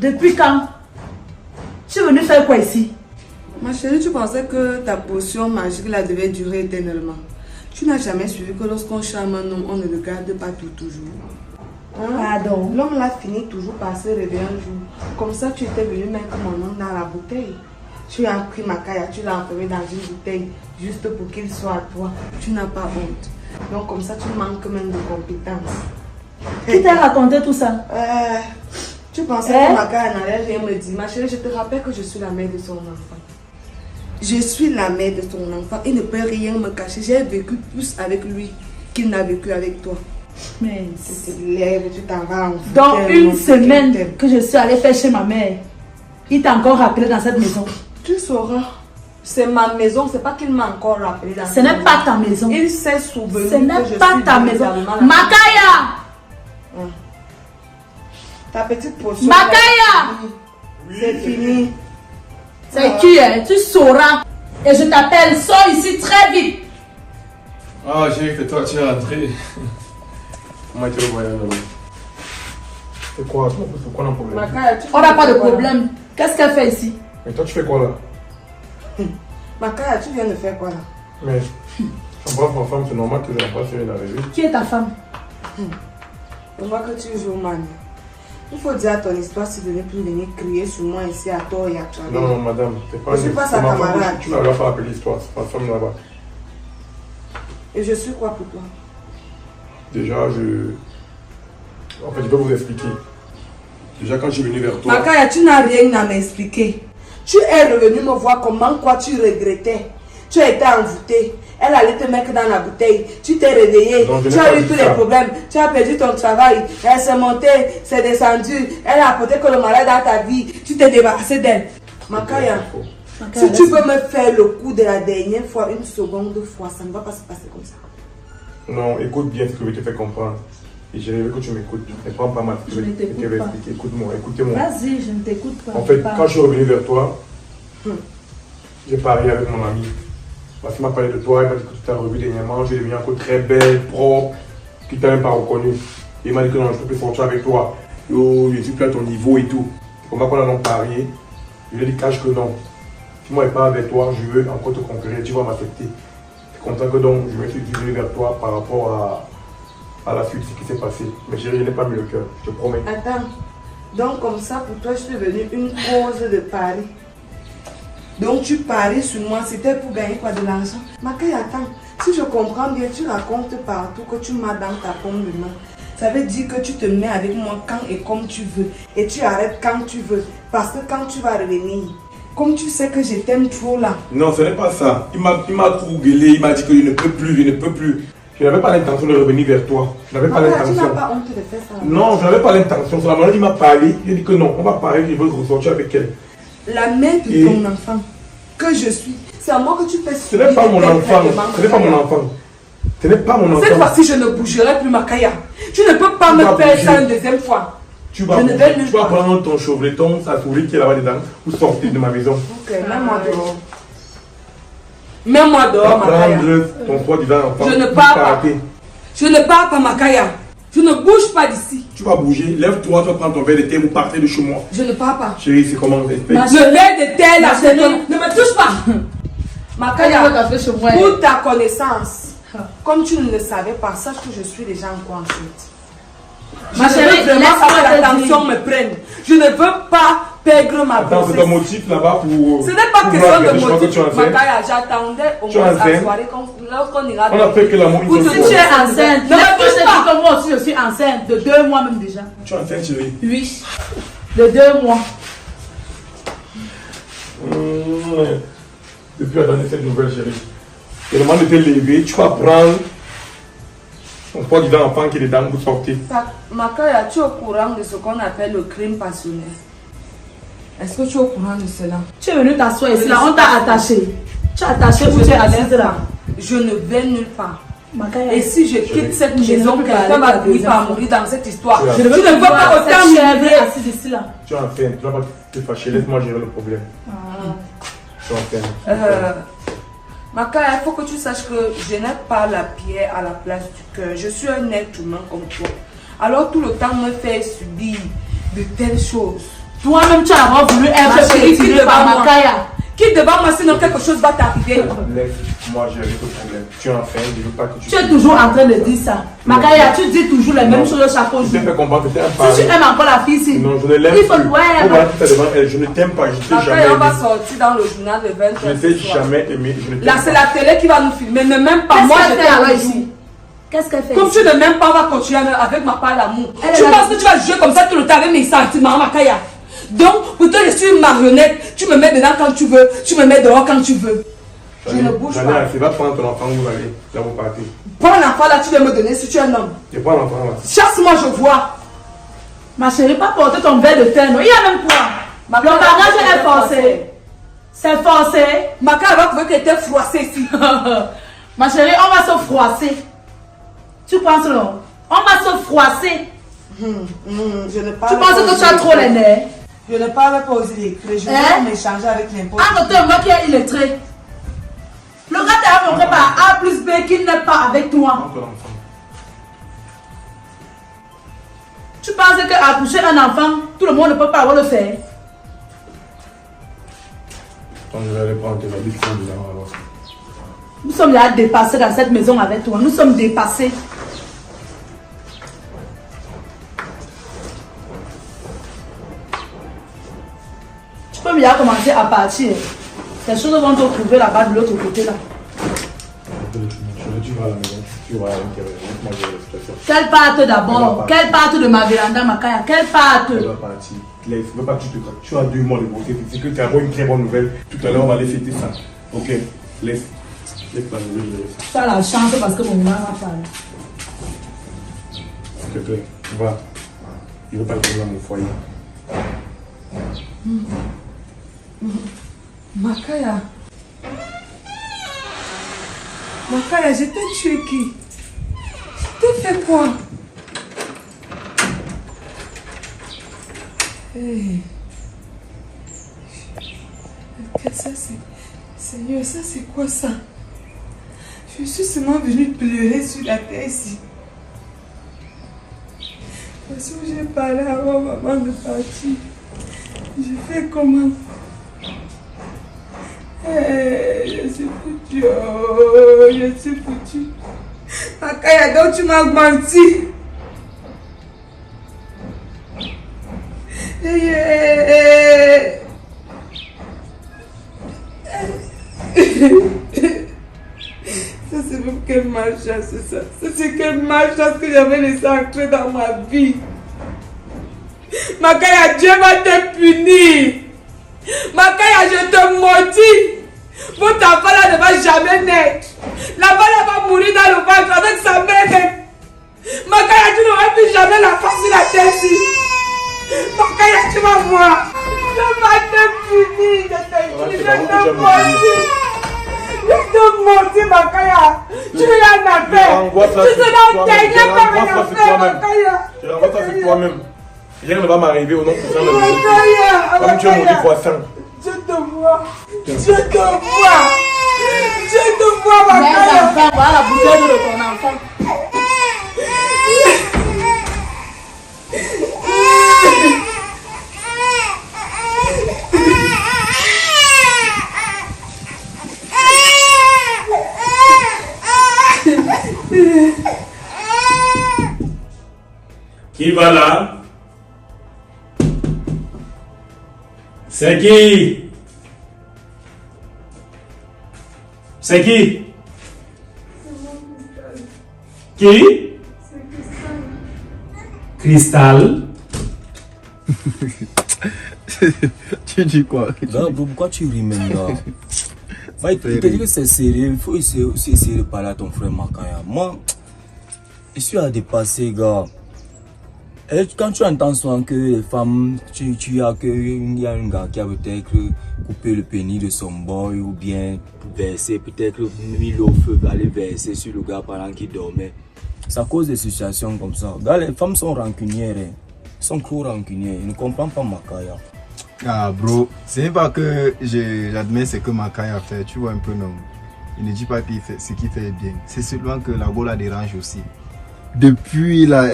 Speaker 2: Depuis quand? Tu es venu faire quoi ici?
Speaker 5: Ma chérie, tu pensais que ta potion magique là devait durer éternellement. Tu n'as jamais suivi que lorsqu'on charme un homme, on ne le garde pas pour toujours.
Speaker 2: Pardon.
Speaker 5: L'homme l'a fini toujours par se réveiller un jour. Comme ça, tu étais venu mettre mon nom dans la bouteille. Tu as pris Makaya, tu l'as enfermé dans une bouteille juste pour qu'il soit à toi. Tu n'as pas honte. Donc comme ça, tu manques même de compétences.
Speaker 2: Qui t'a raconté tout ça?
Speaker 5: Tu pensais que Makaya n'allait rien me dire. Ma chérie, je te rappelle que je suis la mère de son enfant. Je suis la mère de son enfant. Il ne peut rien me cacher. J'ai vécu plus avec lui qu'il n'a vécu avec toi.
Speaker 2: Mais
Speaker 5: tu te lèves, tu t'en vas en
Speaker 2: dans une semaine que je suis allée faire chez ma mère, il t'a encore rappelé dans cette maison.
Speaker 5: Tu sauras. C'est ma maison, c'est pas qu'il m'a encore rappelé dans
Speaker 2: ce n'est pas ta maison.
Speaker 5: Il s'est souvenu.
Speaker 2: Ce n'est pas ta maison. Makaya!
Speaker 5: Ta petite potion.
Speaker 2: Makaya!
Speaker 5: C'est fini.
Speaker 2: C'est qui est? Tu sauras. Et je t'appelle, sors ici très vite.
Speaker 3: Ah, j'ai vu que toi tu es rentré. Comment tu le voyais là? C'est quoi? C'est quoi le problème?
Speaker 5: Makaya,
Speaker 2: on n'a pas de problème. Qu'est-ce qu'elle fait ici?
Speaker 3: Mais toi tu fais quoi là?
Speaker 5: Makaya, tu viens de faire quoi là?
Speaker 3: Mais, j'embrasse ma femme, c'est normal que je l'embrasse sur la revue.
Speaker 2: Qui est ta femme?
Speaker 5: Je vois que tu joues mal. Il faut dire à ton histoire si de ne plus venir crier sur moi ici à tort et à travers.
Speaker 3: Non, non, madame, c'est pas...
Speaker 5: Je suis pas sa camarade.
Speaker 3: Tu n'arrives pas à appeler l'histoire, c'est ma femme là-bas.
Speaker 5: Et je suis quoi pour toi?
Speaker 3: Déjà, En fait, je vais vous expliquer. Déjà, quand je suis venu vers toi...
Speaker 5: Makaya, tu n'as rien à m'expliquer. Tu es revenu me voir comment quoi tu regrettais. Tu as été envoûté. Elle allait te mettre dans la bouteille. Tu t'es réveillé.
Speaker 3: Non,
Speaker 5: tu as eu tous les problèmes. Tu as perdu ton travail. Elle s'est montée, s'est descendue. Elle a apporté que le malade dans ta vie. Tu t'es débarrassé d'elle. Makaya, si tu veux me faire le coup de la dernière fois, une seconde fois, ça ne va pas se passer comme ça.
Speaker 3: Non, écoute bien ce que je te fais comprendre. Et j'ai rêvé que tu m'écoutes. Ne prends pas mal.
Speaker 7: Je ne t'écoute pas.
Speaker 3: Écoute-moi, écoutez-moi.
Speaker 7: Vas-y, je ne t'écoute pas.
Speaker 3: En fait, quand je suis revenu vers toi, j'ai parlé avec mon ami. Parce qu'il m'a parlé de toi, il m'a dit que tu t'as revu dernièrement, tu es devenue encore très belle, propre, qu'il t'a même pas reconnu. Et il m'a dit que non, je peux plus sortir avec toi. Yo, je suis plus à ton niveau et tout. C'est comme ça qu'on a parié. Je lui ai dit, cache que non. Si moi je pas avec toi, je veux encore te conquérir, tu vas m'accepter. C'est comme ça que donc je me suis dirigé vers toi par rapport à la suite, ce qui s'est passé. Mais chérie, je n'ai pas mis le cœur, je te promets.
Speaker 5: Attends, donc comme ça pour toi je suis devenue une cause de pari. Donc tu paries sur moi, c'était pour gagner quoi, de l'argent? Makai, attends, si je comprends bien, tu racontes partout que tu m'as dans ta paume de main. Ça veut dire que tu te mets avec moi quand et comme tu veux. Et tu arrêtes quand tu veux. Parce que quand tu vas revenir, comme tu sais que je t'aime trop là.
Speaker 3: Non, ce n'est pas ça. Il m'a trop gueulé, il m'a dit que je ne peux plus, je ne peux plus. Je n'avais pas l'intention de revenir vers toi. Je n'avais pas l'intention.
Speaker 5: Tu n'as pas honte de faire ça?
Speaker 3: Non, je n'avais pas l'intention. C'est la manière dont il m'a parlé. Il a dit que non, on va parler, je veux ressortir avec elle.
Speaker 5: La mère de ton enfant, que je suis, c'est à moi que tu fais
Speaker 3: ce n'est pas mon enfant. Ce n'est pas mon enfant. Ce n'est pas mon enfant.
Speaker 1: Cette fois-ci, je ne bougerai plus, Makaya. Tu ne peux pas me faire ça une deuxième fois.
Speaker 3: Tu vas prendre ton chevreton, sa souris qui est là-bas dedans, ou sortir de ma maison.
Speaker 5: Ok, mets-moi dehors.
Speaker 1: Mets-moi dehors, Makaya.
Speaker 3: Prendre ton soi-disant enfant.
Speaker 1: Je ne pars pas. Je ne pars pas, Makaya. Je ne bouge pas d'ici.
Speaker 3: Tu vas bouger. Lève-toi, tu vas prendre ton verre de thé, vous partez de chez moi.
Speaker 1: Je ne pars pas.
Speaker 3: Chérie, c'est comment on t'explique?
Speaker 1: Le verre de thé, là, ne me touche pas. Makaya, pour ta connaissance, comme tu ne le savais pas, sache que je suis déjà encore enceinte.
Speaker 7: Ma chérie,
Speaker 1: laisse-moi que l'attention me prenne. Je ne veux pas perdre ma grossesse.
Speaker 3: Attends, c'est ton motif là-bas pour...
Speaker 1: Ce n'est pas question de motif. Makaya, j'attendais au moins à la soirée lorsqu'on ira...
Speaker 3: On a fait que l'amour...
Speaker 7: Si tu es enceinte, ne me touche pas. Moi aussi, je suis enceinte de 2 mois même déjà.
Speaker 3: Tu es enceinte, chérie?
Speaker 7: Oui, de 2 mois.
Speaker 3: Depuis la dernière cette nouvelle, chérie. Et le moment de te lever, tu vas prendre ton soi-disant enfant qui est dedans pour sortir.
Speaker 5: Makaya, tu es au courant de ce qu'on appelle le crime passionnel? Est-ce que tu es au courant de cela?
Speaker 7: Tu es venu t'asseoir ici, là, on t'a attaché. Tu es attaché ou tu es assise là?
Speaker 5: Je ne vais nulle part.
Speaker 7: Makaya.
Speaker 5: Et si je quitte cette maison, quelqu'un va finir par mourir dans cette histoire.
Speaker 3: Je
Speaker 5: ne veux pas autant
Speaker 7: mourir assise ici là.
Speaker 3: Tu es enceinte, tu ne vas pas te fâcher, laisse-moi gérer le problème. Tu es enceinte.
Speaker 5: Makaya, il faut que tu saches que je n'ai pas la pierre à la place du cœur. Je suis un être humain comme toi. Alors tout le temps me fait subir de telles choses.
Speaker 7: Toi-même, tu as d'abord voulu être pétrifié par Makaya.
Speaker 1: Qui devant moi, sinon quelque chose va t'arriver.
Speaker 3: Laisse-moi gérer le problème. Tu es enceinte, je ne veux pas que tu...
Speaker 7: Tu es toujours en train de dire ça. Makaya, tu dis toujours les mêmes choses chaque jour.
Speaker 3: Je te fais comprendre que tu es un pari.
Speaker 7: Si tu aimes encore la fille ici,
Speaker 3: non, je ne l'aime
Speaker 7: il faut
Speaker 3: plus.
Speaker 7: ouais.
Speaker 3: Je ne t'aime pas, je ne t'ai jamais
Speaker 1: Après, on
Speaker 3: aimé.
Speaker 1: va sortir dans le journal de 20h.
Speaker 3: Je ne t'ai jamais aimé.
Speaker 1: Là, c'est la télé qui va nous filmer. Ne m'aime pas. Moi, je t'aime ici.
Speaker 7: Qu'est-ce qu'elle fait?
Speaker 1: Comme tu ne m'aimes pas, on va continuer avec ma part d'amour. Tu penses que tu vas jouer comme ça tout le temps avec mes sentiments, Makaya? Donc, pour toi, je suis une marionnette. Tu me mets dedans quand tu veux. Tu me mets dehors quand tu veux. Je ne bouge pas.
Speaker 3: Tu vas prendre ton enfant, vous allez. Là, vous partez.
Speaker 1: Prends l'enfant là, tu viens me donner si tu es un homme.
Speaker 3: Je prends l'enfant là.
Speaker 1: Chasse-moi, je vois.
Speaker 7: Ma chérie, pas porter ton verre de thé, non. Il y a même quoi? Le mariage est forcé. C'est forcé.
Speaker 1: Makaya va trouver qu'elle était froissée ici.
Speaker 7: Ma chérie, on va se froisser. Tu penses non? On va se froisser.
Speaker 5: Je ne
Speaker 7: Tu penses que tu as trop les nerfs?
Speaker 5: Je ne parle pas aux illettrés. Je vais m'échanger avec n'importe qui.
Speaker 7: Entre toi, moi qui est illettré. Le gars t'a montré par A plus B qu'il n'est pas avec toi. Tu penses qu'accoucher un enfant, tout le monde ne peut pas avoir le faire?
Speaker 3: Je vais aller prendre tes habits qui sont dedans alors.
Speaker 7: Nous sommes là dépassés dans cette maison avec toi. Nous sommes dépassés. Tu peux bien commencer à partir. Les choses vont te trouver là-bas de l'autre côté là.
Speaker 3: Tu vas à la maison, tu vas à l'intérieur. Moi, j'ai la situation.
Speaker 7: Quelle part d'abord? Quelle part de ma véranda, Makaya? Quelle part?
Speaker 3: Elle va partir. Laisse, ne veux pas que tu as 2 mois de grossesse. C'est que tu as une très bonne nouvelle. Tout à l'heure, on va aller fêter ça. Ok, laisse. Laisse la nouvelle, je laisse.
Speaker 7: Tu as la chance parce que mon maman m'a parlé.
Speaker 3: S'il te plaît, va. Je ne veux pas le dans mon foyer.
Speaker 5: Makaya. Makaya, je t'ai tué qui? Je t'ai fait quoi? Hey. Ça c'est... Seigneur, ça c'est quoi ça? Je suis seulement venue pleurer sur la terre ici. Parce que j'ai parlé avant maman de partir. Je fais comment? Hey, je suis foutue. Oh, je suis foutue. Makaya, donc tu m'as menti. Hey, hey. Ça c'est même quelle malchance ça. Ça c'est quelle malchance que j'avais laissé entrer dans ma vie. Makaya, Dieu va te punir. Makaya, je te maudis. Votre enfant là ne va jamais naître. Là-bas, elle va mourir dans le ventre avec sa mère. Makaya, tu n'auras plus jamais la face sur la tête ici. Makaya, tu vas voir. Je vais te punir. Je te maudis. Je te maudis, Makaya. Tu n'as rien à faire. Tu seras dernier par rien à faire, Makaya.
Speaker 3: Tu renvoies ça sur toi-même. Rien ne va m'arriver au nom de Saint Jésus. Comme tu es maudit croissant.
Speaker 5: Je te vois. Je te vois. Je te vois, Makaya.
Speaker 7: Mais enfant, voilà la bouteille de ton enfant.
Speaker 4: Qui va là? C'est qui? C'est qui? Qui? Cristal.
Speaker 8: Tu dis quoi?
Speaker 6: Là, pourquoi tu ris même là? Il te dit que c'est sérieux, il faut essayer de parler à ton frère Makaya. Moi, je suis à dépasser, gars. Et quand tu entends souvent que les femmes, il y a un gars qui a peut-être coupé le pénis de son boy ou bien versé, peut-être mis l'eau au feu, aller verser sur le gars pendant qu'il dormait. C'est à cause des situations comme ça. Gars, les femmes sont rancunières, hein. Elles sont trop rancunières. Ils ne comprennent pas Makaya.
Speaker 8: Ah bro, ce n'est pas que j'admets ce que Makaya a fait, tu vois un peu non. Il ne dit pas qu'il fait ce qu'il fait bien. C'est seulement que la go la dérange aussi. Depuis là,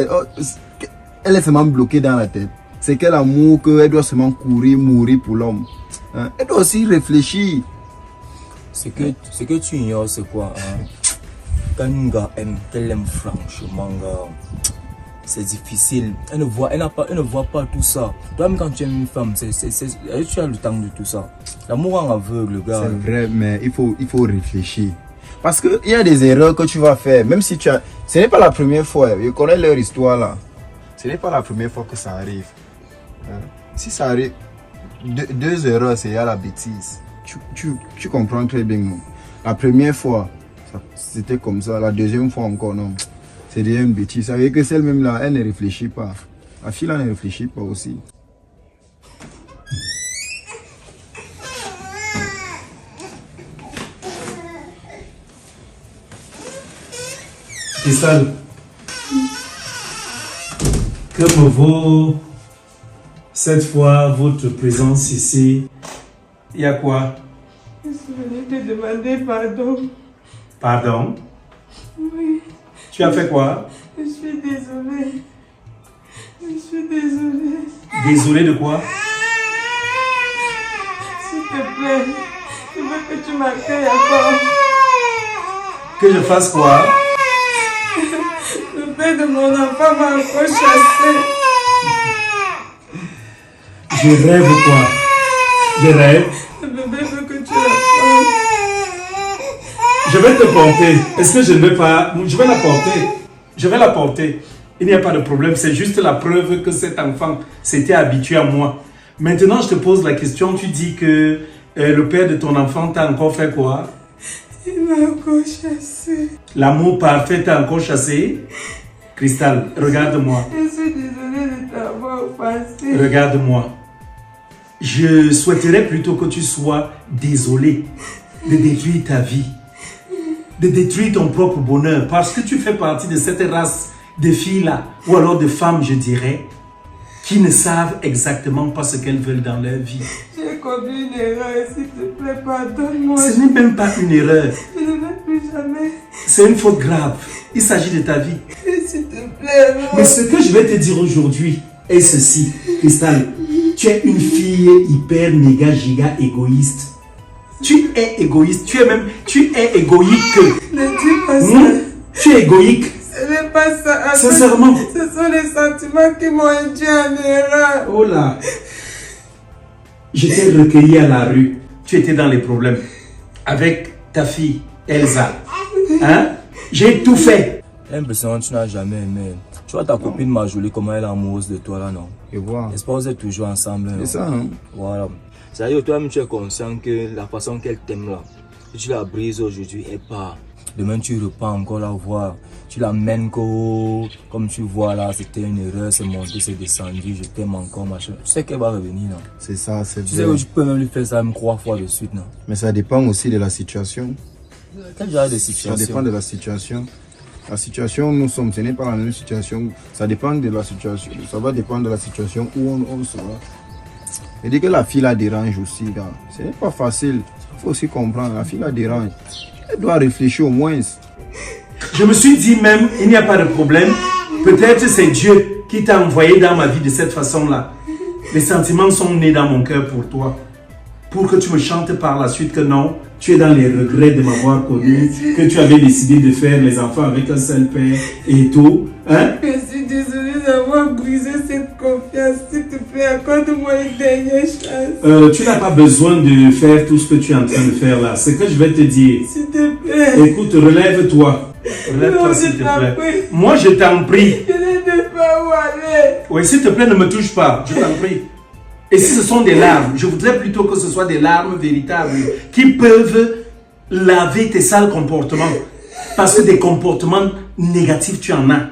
Speaker 8: elle est seulement bloquée dans la tête. C'est quel amour qu'elle doit seulement courir, mourir pour l'homme. Hein? Elle doit aussi réfléchir.
Speaker 6: Ce que tu ignores, c'est quoi hein? Quand un gars aime, qu'elle aime franchement, gars, c'est difficile. Elle ne voit pas tout ça. Toi-même, quand tu aimes une femme, tu as le temps de tout ça. L'amour en aveugle, gars.
Speaker 8: C'est vrai, mais il faut réfléchir. Parce qu'il y a des erreurs que tu vas faire. Même si tu as... Ce n'est pas la première fois. Je connais leur histoire là. Ce n'est pas la première fois que ça arrive. Hein? Si ça arrive, deux erreurs, c'est la bêtise. Tu comprends très bien. Non? La première fois, c'était comme ça. La deuxième fois encore, non. C'est déjà une bêtise. Ça veut dire que celle-même là, elle ne réfléchit pas. La fille là ne réfléchit pas aussi.
Speaker 4: Cristal, que me vaut cette fois votre présence ici? Il y a quoi?
Speaker 5: Je suis venue te demander pardon.
Speaker 4: Pardon?
Speaker 5: Oui.
Speaker 4: Tu as fait quoi?
Speaker 5: Je suis désolée. Je suis désolée.
Speaker 4: Désolé de quoi?
Speaker 5: S'il te plaît, je veux que tu m'accueilles encore.
Speaker 4: Que je fasse quoi?
Speaker 5: Le père de mon enfant m'a encore chassé.
Speaker 4: Je rêve quoi? Je rêve.
Speaker 5: Le bébé veut que tu l'apportes.
Speaker 4: Je vais te porter. Est-ce que je ne vais pas? Je vais la porter. Je vais la porter. Il n'y a pas de problème. C'est juste la preuve que cet enfant s'était habitué à moi. Maintenant, je te pose la question. Tu dis que le père de ton enfant t'a encore fait quoi?
Speaker 5: Il m'a encore chassé.
Speaker 4: L'amour parfait t'a encore chassé? Cristal, regarde-moi.
Speaker 5: Je suis désolée de t'avoir offensé.
Speaker 4: Regarde-moi. Je souhaiterais plutôt que tu sois désolé de détruire ta vie, de détruire ton propre bonheur, parce que tu fais partie de cette race de filles-là, ou alors de femmes, je dirais, qui ne savent exactement pas ce qu'elles veulent dans leur vie.
Speaker 5: J'ai commis une erreur, s'il te plaît, pardonne-moi.
Speaker 4: Ce n'est même pas une erreur.
Speaker 5: Je ne vais plus jamais.
Speaker 4: C'est une faute grave. Il s'agit de ta vie.
Speaker 5: S'il te plaît, non.
Speaker 4: Mais ce que je vais te dire aujourd'hui est ceci, Cristal. Tu es une fille hyper, méga, giga égoïste. Tu es égoïste. Tu es égoïque.
Speaker 5: Ne dis pas ça.
Speaker 4: Tu es égoïque.
Speaker 5: Ce n'est pas ça.
Speaker 4: Sincèrement.
Speaker 5: Ce sont les sentiments qui m'ont induit en erreur.
Speaker 4: Oh là. Je t'ai recueilli à la rue. Tu étais dans les problèmes. Avec ta fille, Elsa. Hein? J'ai tout fait.
Speaker 6: L'impression que tu n'as jamais aimé. Tu vois ta copine Marjolie, comment elle est amoureuse de toi là, non?
Speaker 8: Et voilà.
Speaker 6: J'espère que vous êtes toujours ensemble.
Speaker 8: C'est ça, hein?
Speaker 6: Voilà. C'est-à-dire que toi-même, tu es conscient que la façon qu'elle t'aime là, si tu la brises aujourd'hui, elle part. Demain, tu repars encore la voir. Tu l'amènes comme tu vois là, c'était une erreur, c'est monté, c'est descendu, je t'aime encore, machin. Tu sais qu'elle va revenir, non?
Speaker 8: C'est ça, c'est
Speaker 6: Tu sais que tu peux même lui faire ça même 3 fois de suite, non?
Speaker 8: Mais ça dépend aussi de la situation.
Speaker 6: Quel genre de situation?
Speaker 8: Ça dépend de la situation. La situation où nous sommes, ce n'est pas la même situation. Ça dépend de la situation. Ça va dépendre de la situation où on sera. Et dit que la fille la dérange aussi, là. Ce n'est pas facile. Il faut aussi comprendre. La fille la dérange. Elle doit réfléchir au moins.
Speaker 4: Je me suis dit même, il n'y a pas de problème. Peut-être c'est Dieu qui t'a envoyé dans ma vie de cette façon-là. Les sentiments sont nés dans mon cœur pour toi. Pour que tu me chantes par la suite que non, tu es dans les regrets de m'avoir connu, que tu avais décidé de faire les enfants avec un seul père et tout. Hein?
Speaker 5: Je suis désolée d'avoir brisé cette confiance. S'il te plaît, accorde-moi une dernière chance.
Speaker 4: Tu n'as pas besoin de faire tout ce que tu es en train de faire là. Ce que je vais te dire.
Speaker 5: S'il te plaît.
Speaker 4: Écoute, relève-toi. Relève-toi s'il te plaît. Moi, je t'en prie.
Speaker 5: Je ne sais pas où aller.
Speaker 4: Oui, s'il te plaît, ne me touche pas. Je t'en prie. Et si ce sont des larmes, je voudrais plutôt que ce soit des larmes véritables qui peuvent laver tes sales comportements. Parce que des comportements négatifs, tu en as.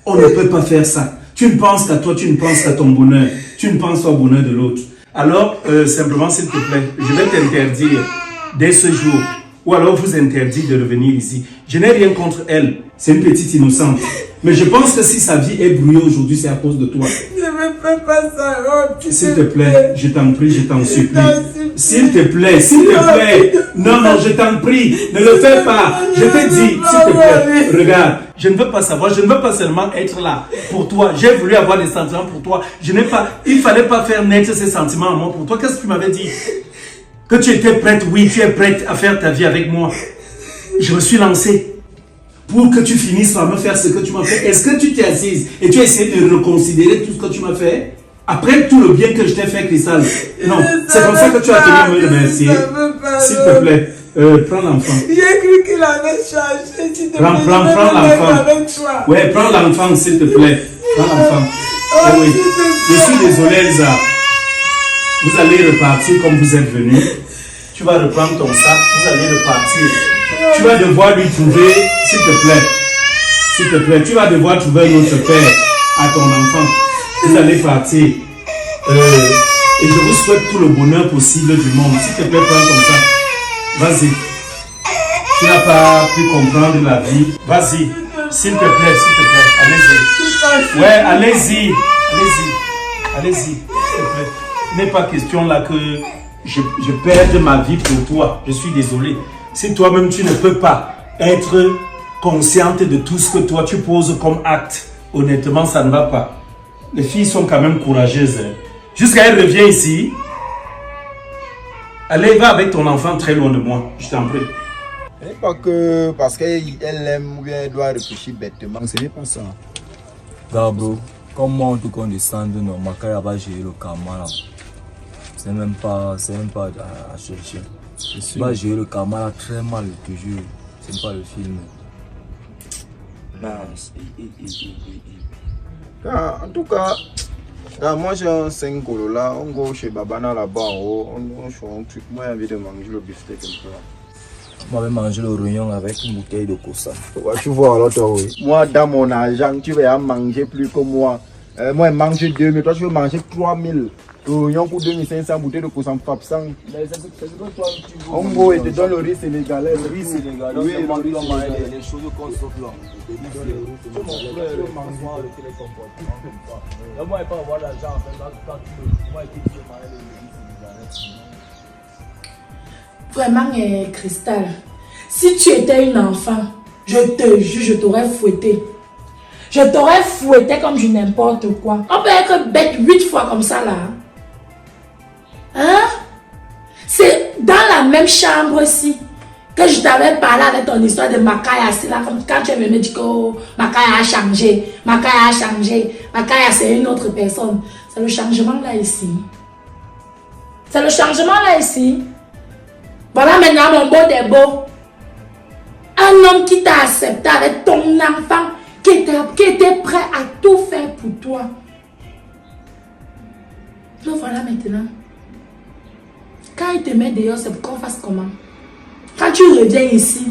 Speaker 4: On ne peut pas faire ça. Tu ne penses qu'à toi, tu ne penses qu'à ton bonheur. Tu ne penses pas au bonheur de l'autre. Alors, simplement, s'il te plaît, je vais t'interdire dès ce jour. Ou alors vous interdire de revenir ici. Je n'ai rien contre elle. C'est une petite innocente. Mais je pense que si sa vie est brouillée aujourd'hui, c'est à cause de toi.
Speaker 5: Je ne fais pas ça. Oh,
Speaker 4: s'il te plaît, je t'en prie, je t'en supplie. S'il te plaît, s'il te plaît. Non, non, je t'en prie. Ne le fais pas. Je te dis, s'il te plaît. Regarde, je ne veux pas savoir. Je ne veux pas seulement être là pour toi. J'ai voulu avoir des sentiments pour toi. Il ne fallait pas faire naître ces sentiments en moi pour toi. Qu'est-ce que tu m'avais dit? Que tu étais prête, oui, tu es prête à faire ta vie avec moi. Je me suis lancé pour que tu finisses par me faire ce que tu m'as fait. Est-ce que tu t'es assise et tu as essayé de reconsidérer tout ce que tu m'as fait? Après tout le bien que je t'ai fait, Cristal. Non, c'est comme ça que tu as tenu à me remercier. S'il te plaît, prends l'enfant.
Speaker 5: J'ai cru qu'il avait changé. S'il te plaît,
Speaker 4: prends l'enfant. Ouais, prends l'enfant, s'il te plaît. Prends l'enfant. Oh, oui. Je suis désolé, Elsa. Vous allez repartir comme vous êtes venu. Tu vas reprendre ton sac. Vous allez repartir. Tu vas devoir lui trouver, s'il te plaît, tu vas devoir trouver un autre père à ton enfant. Vous allez partir. Et je vous souhaite tout le bonheur possible du monde. S'il te plaît, prends ton sac. Vas-y. Tu n'as pas pu comprendre la vie. Vas-y. S'il te plaît, allez-y. Ouais, allez-y. Allez-y, s'il te plaît. Il n'est pas question là que je perde ma vie pour toi. Je suis désolé. Si toi-même tu ne peux pas être consciente de tout ce que toi tu poses comme acte, honnêtement ça ne va pas. Les filles sont quand même courageuses. Hein. Jusqu'à elle revient ici. Allez, va avec ton enfant très loin de moi. Je t'en prie.
Speaker 8: Ce n'est pas que parce qu'elle aime ou bien elle doit réfléchir bêtement. Ce n'est pas ça.
Speaker 6: Gabro, comment on te condescende, non, Makaya va gérer le karma là. C'est même pas à chercher. Tu vas gérer le karma là très mal, je te jure. C'est pas le film.
Speaker 8: En tout cas, moi j'ai un 5 colos là. On go chez Babana là-bas en haut. On fait un truc. Moi j'ai envie de manger le beefsteak un peu.
Speaker 6: Moi je vais manger le rognon avec une bouteille de Kosa.
Speaker 8: Ouais, tu vois alors toi oui. Moi dans mon argent, tu vas manger plus que moi. Moi je mange 2000, toi tu veux manger 3000. Il y a 2500 bouteilles de Kosan Fapsang.
Speaker 6: Mais c'est ce que toi tu veux.
Speaker 8: En gros, il te donne le riz sénégalais.
Speaker 6: Le riz sénégalais,
Speaker 8: oui,
Speaker 6: les choses qu'on saute là. Moi, il pas avoir l'argent en fait. Quand tu veux, moi, il faut marier le riz sénégalais.
Speaker 2: Vraiment, Cristal, si tu étais une enfant, je te jure, je t'aurais fouetté. Je t'aurais fouetté comme du n'importe quoi. On peut être bête 8 fois comme ça là. Hein? C'est dans la même chambre aussi que je t'avais parlé avec ton histoire de Makaya. C'est là comme quand tu es venu dire que oh, Makaya a changé. Makaya a changé. Makaya c'est une autre personne. C'est le changement là ici. C'est le changement là ici. Voilà maintenant mon beau des beaux. Un homme qui t'a accepté avec ton enfant, qui était prêt à tout faire pour toi. Le voilà maintenant. Quand il te met dehors, c'est pour qu'on fasse comment? Quand tu reviens ici,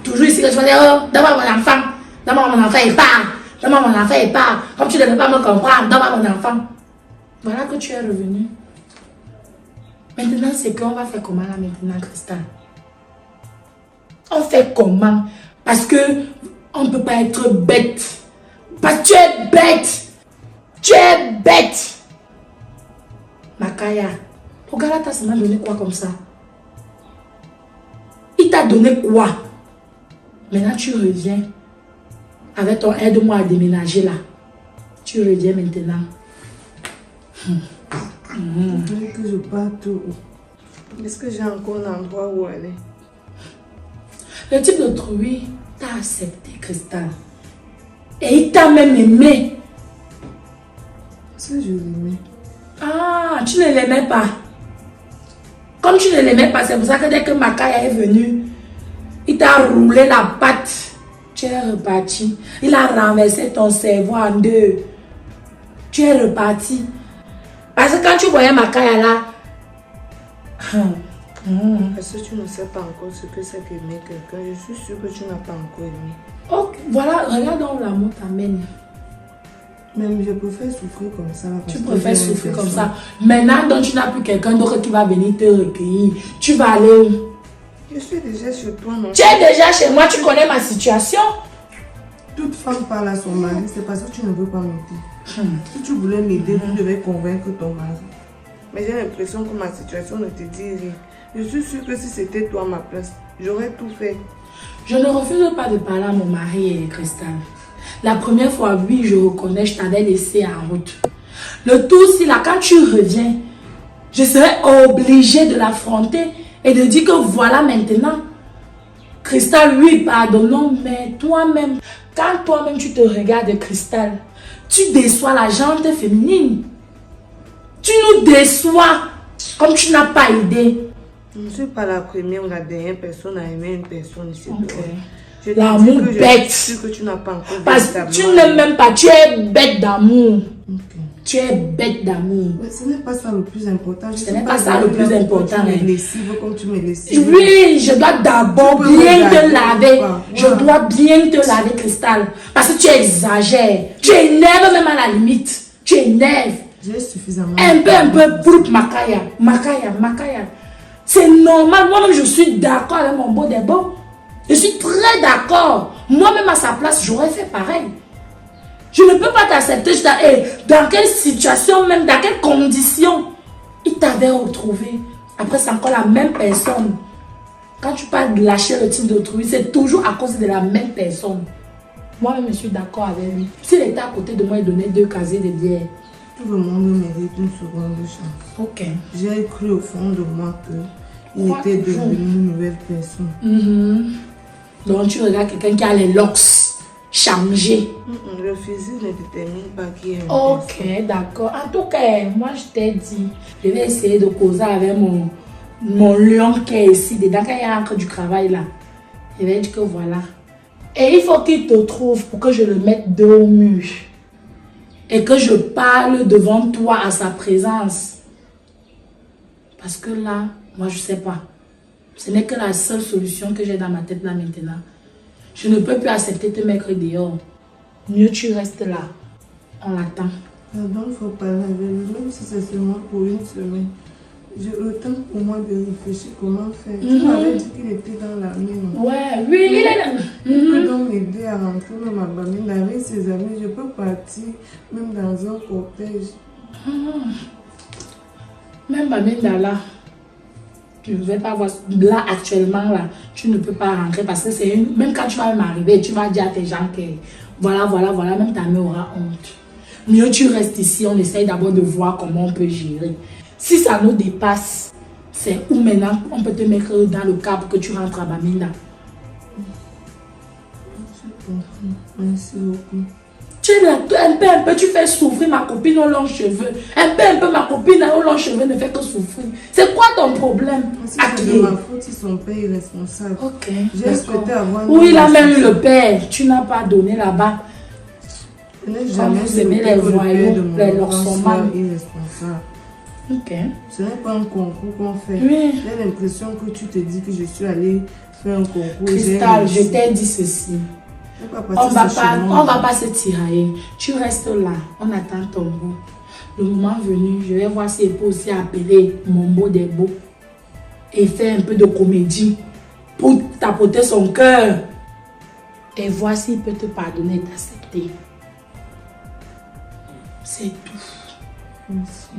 Speaker 2: toujours ici, que je vais dire, oh, donne-moi mon enfant, il part. Donne-moi mon enfant, il part. Comme tu ne veux pas me comprendre, donne-moi mon enfant. Voilà que tu es revenu. Maintenant, c'est qu'on va faire comment là maintenant, Cristal? On fait comment? Parce que on ne peut pas être bête. Parce que tu es bête. Tu es bête. Makaya, regarde, t'as seulement donné quoi comme ça? Il t'a donné quoi? Maintenant, tu reviens avec ton aide-moi à déménager là. Tu reviens maintenant.
Speaker 5: Que je parte où? Est-ce que j'ai encore un endroit où aller?
Speaker 2: Le type d'autrui t'a accepté, Cristal. Et il t'a même aimé.
Speaker 5: Est-ce que je l'aimais?
Speaker 2: Ah, tu ne l'aimais pas. Comme tu ne l'aimais pas, c'est pour ça que dès que Makaya est venu, il t'a roulé la patte. Tu es reparti. Il a renversé ton cerveau en deux. Tu es reparti. Parce que quand tu voyais Makaya là,
Speaker 5: Est-ce que tu ne sais pas encore ce que c'est qu'aimer quelqu'un? Je suis sûre que tu n'as pas encore aimé.
Speaker 2: ok, voilà, regarde où l'amour t'amène.
Speaker 5: Même je préfère souffrir comme ça.
Speaker 2: Tu préfères souffrir comme ça. Maintenant, donc tu n'as plus quelqu'un d'autre qui va venir te recueillir. Tu vas aller où?
Speaker 5: Je suis déjà chez toi, non?
Speaker 2: Tu es déjà chez moi, tu connais ma situation.
Speaker 5: Toute femme parle à son mari, c'est parce que tu ne veux pas m'aider. Si tu voulais m'aider, tu devais convaincre ton mari. Mais j'ai l'impression que ma situation ne te dit rien. Je suis sûre que si c'était toi à ma place, j'aurais tout fait.
Speaker 2: Je ne refuse pas de parler à mon mari, Cristal. La première fois, oui, je reconnais, je t'avais laissé en route. Le tout, si là, quand tu reviens, je serai obligée de l'affronter et de dire que voilà maintenant. Cristal, oui, pardonnons, mais toi-même, quand toi-même tu te regardes, Cristal, tu déçois la gente féminine. Tu nous déçois comme tu n'as pas idée.
Speaker 5: Je ne suis pas la première ou la dernière personne à aimer une personne ici.
Speaker 2: Okay. L'amour bête.
Speaker 5: Que tu n'as pas encore.
Speaker 2: Parce que tu n'aimes même pas, tu es bête d'amour.
Speaker 5: Okay.
Speaker 2: Tu es bête d'amour.
Speaker 5: Mais ce n'est pas ça le plus important.
Speaker 2: Ce n'est pas ça le plus important.
Speaker 5: Tu me lessives comme tu me lessives.
Speaker 2: Oui, je dois d'abord bien te laver. Je dois bien te laver, Cristal. Parce que tu exagères. Tu énerves même à la limite. Tu énerves.
Speaker 5: J'ai suffisamment.
Speaker 2: Un peu, pour Makaya. C'est normal. Moi-même, je suis d'accord avec mon beau débat. Je suis très d'accord. Moi-même, à sa place, j'aurais fait pareil. Je ne peux pas t'accepter. Dans quelle situation, même dans quelles conditions il t'avait retrouvé. Après, c'est encore la même personne. Quand tu parles de lâcher le type d'autrui, c'est toujours à cause de la même personne. Moi-même, je suis d'accord avec lui. S'il était à côté de moi, il donnait 2 casiers de bière.
Speaker 5: Tout le monde mérite une seconde chance.
Speaker 2: Ok.
Speaker 5: J'ai cru au fond de moi qu'il était devenu une nouvelle personne.
Speaker 2: Donc tu regardes quelqu'un qui a les locks changés.
Speaker 5: Le physique ne détermine pas qui est.
Speaker 2: Ok, d'accord. En tout cas, moi je t'ai dit, je vais essayer de causer avec mon lion qui est ici, dedans quand il y a encore du travail là. Je vais dire que voilà. Et il faut qu'il te trouve pour que je le mette dos au mur. Et que je parle devant toi à sa présence. Parce que là, moi je sais pas. Ce n'est que la seule solution que j'ai dans ma tête là maintenant. Je ne peux plus accepter de te mettre dehors. Mieux tu restes là. On l'attend.
Speaker 5: Pardon, il faut parler avec lui, même si c'est seulement pour une semaine. J'ai le temps pour moi de réfléchir comment faire. Tu m'avais dit qu'il était dans la mine.
Speaker 2: Ouais, oui, il est là.
Speaker 5: Il peut donc m'aider à rentrer même à Bamenda avec ses amis. Je peux partir même dans un cortège.
Speaker 2: Même Bamenda là, tu ne vais pas voir. Là, actuellement, là, tu ne peux pas rentrer parce que c'est une. Même quand tu vas m'arriver, tu vas dire à tes gens que voilà, même ta mère aura honte. Mieux tu restes ici, on essaye d'abord de voir comment on peut gérer. Si ça nous dépasse, c'est où maintenant on peut te mettre dans le cadre que tu rentres à Bamenda.
Speaker 5: Je comprends. Merci beaucoup.
Speaker 2: Tu es là, un peu, tu fais souffrir ma copine aux longs cheveux. Un peu, ma copine aux longs cheveux ne fait que souffrir. C'est quoi ton problème?
Speaker 5: Si c'est de ma faute, si son père est responsable.
Speaker 2: Ok.
Speaker 5: J'ai souhaité avoir.
Speaker 2: Oui, il a même eu le père. Tu n'as pas donné là-bas.
Speaker 5: Je n'ai jamais
Speaker 2: aimé les voyous, les lorsomanes.
Speaker 5: Irresponsable.
Speaker 2: Ok.
Speaker 5: Ce n'est pas un concours qu'on fait.
Speaker 2: Oui.
Speaker 5: J'ai l'impression que tu te dis que je suis allée faire un concours.
Speaker 2: Cristal, je t'ai dit ceci. On va pas se tirailler. Tu restes là. On attend ton bout. Le moment venu, je vais voir si elle peut aussi appeler mon beau des beaux et faire un peu de comédie pour tapoter son cœur et voir s'il peut te pardonner et t'accepter. C'est tout.
Speaker 5: Merci.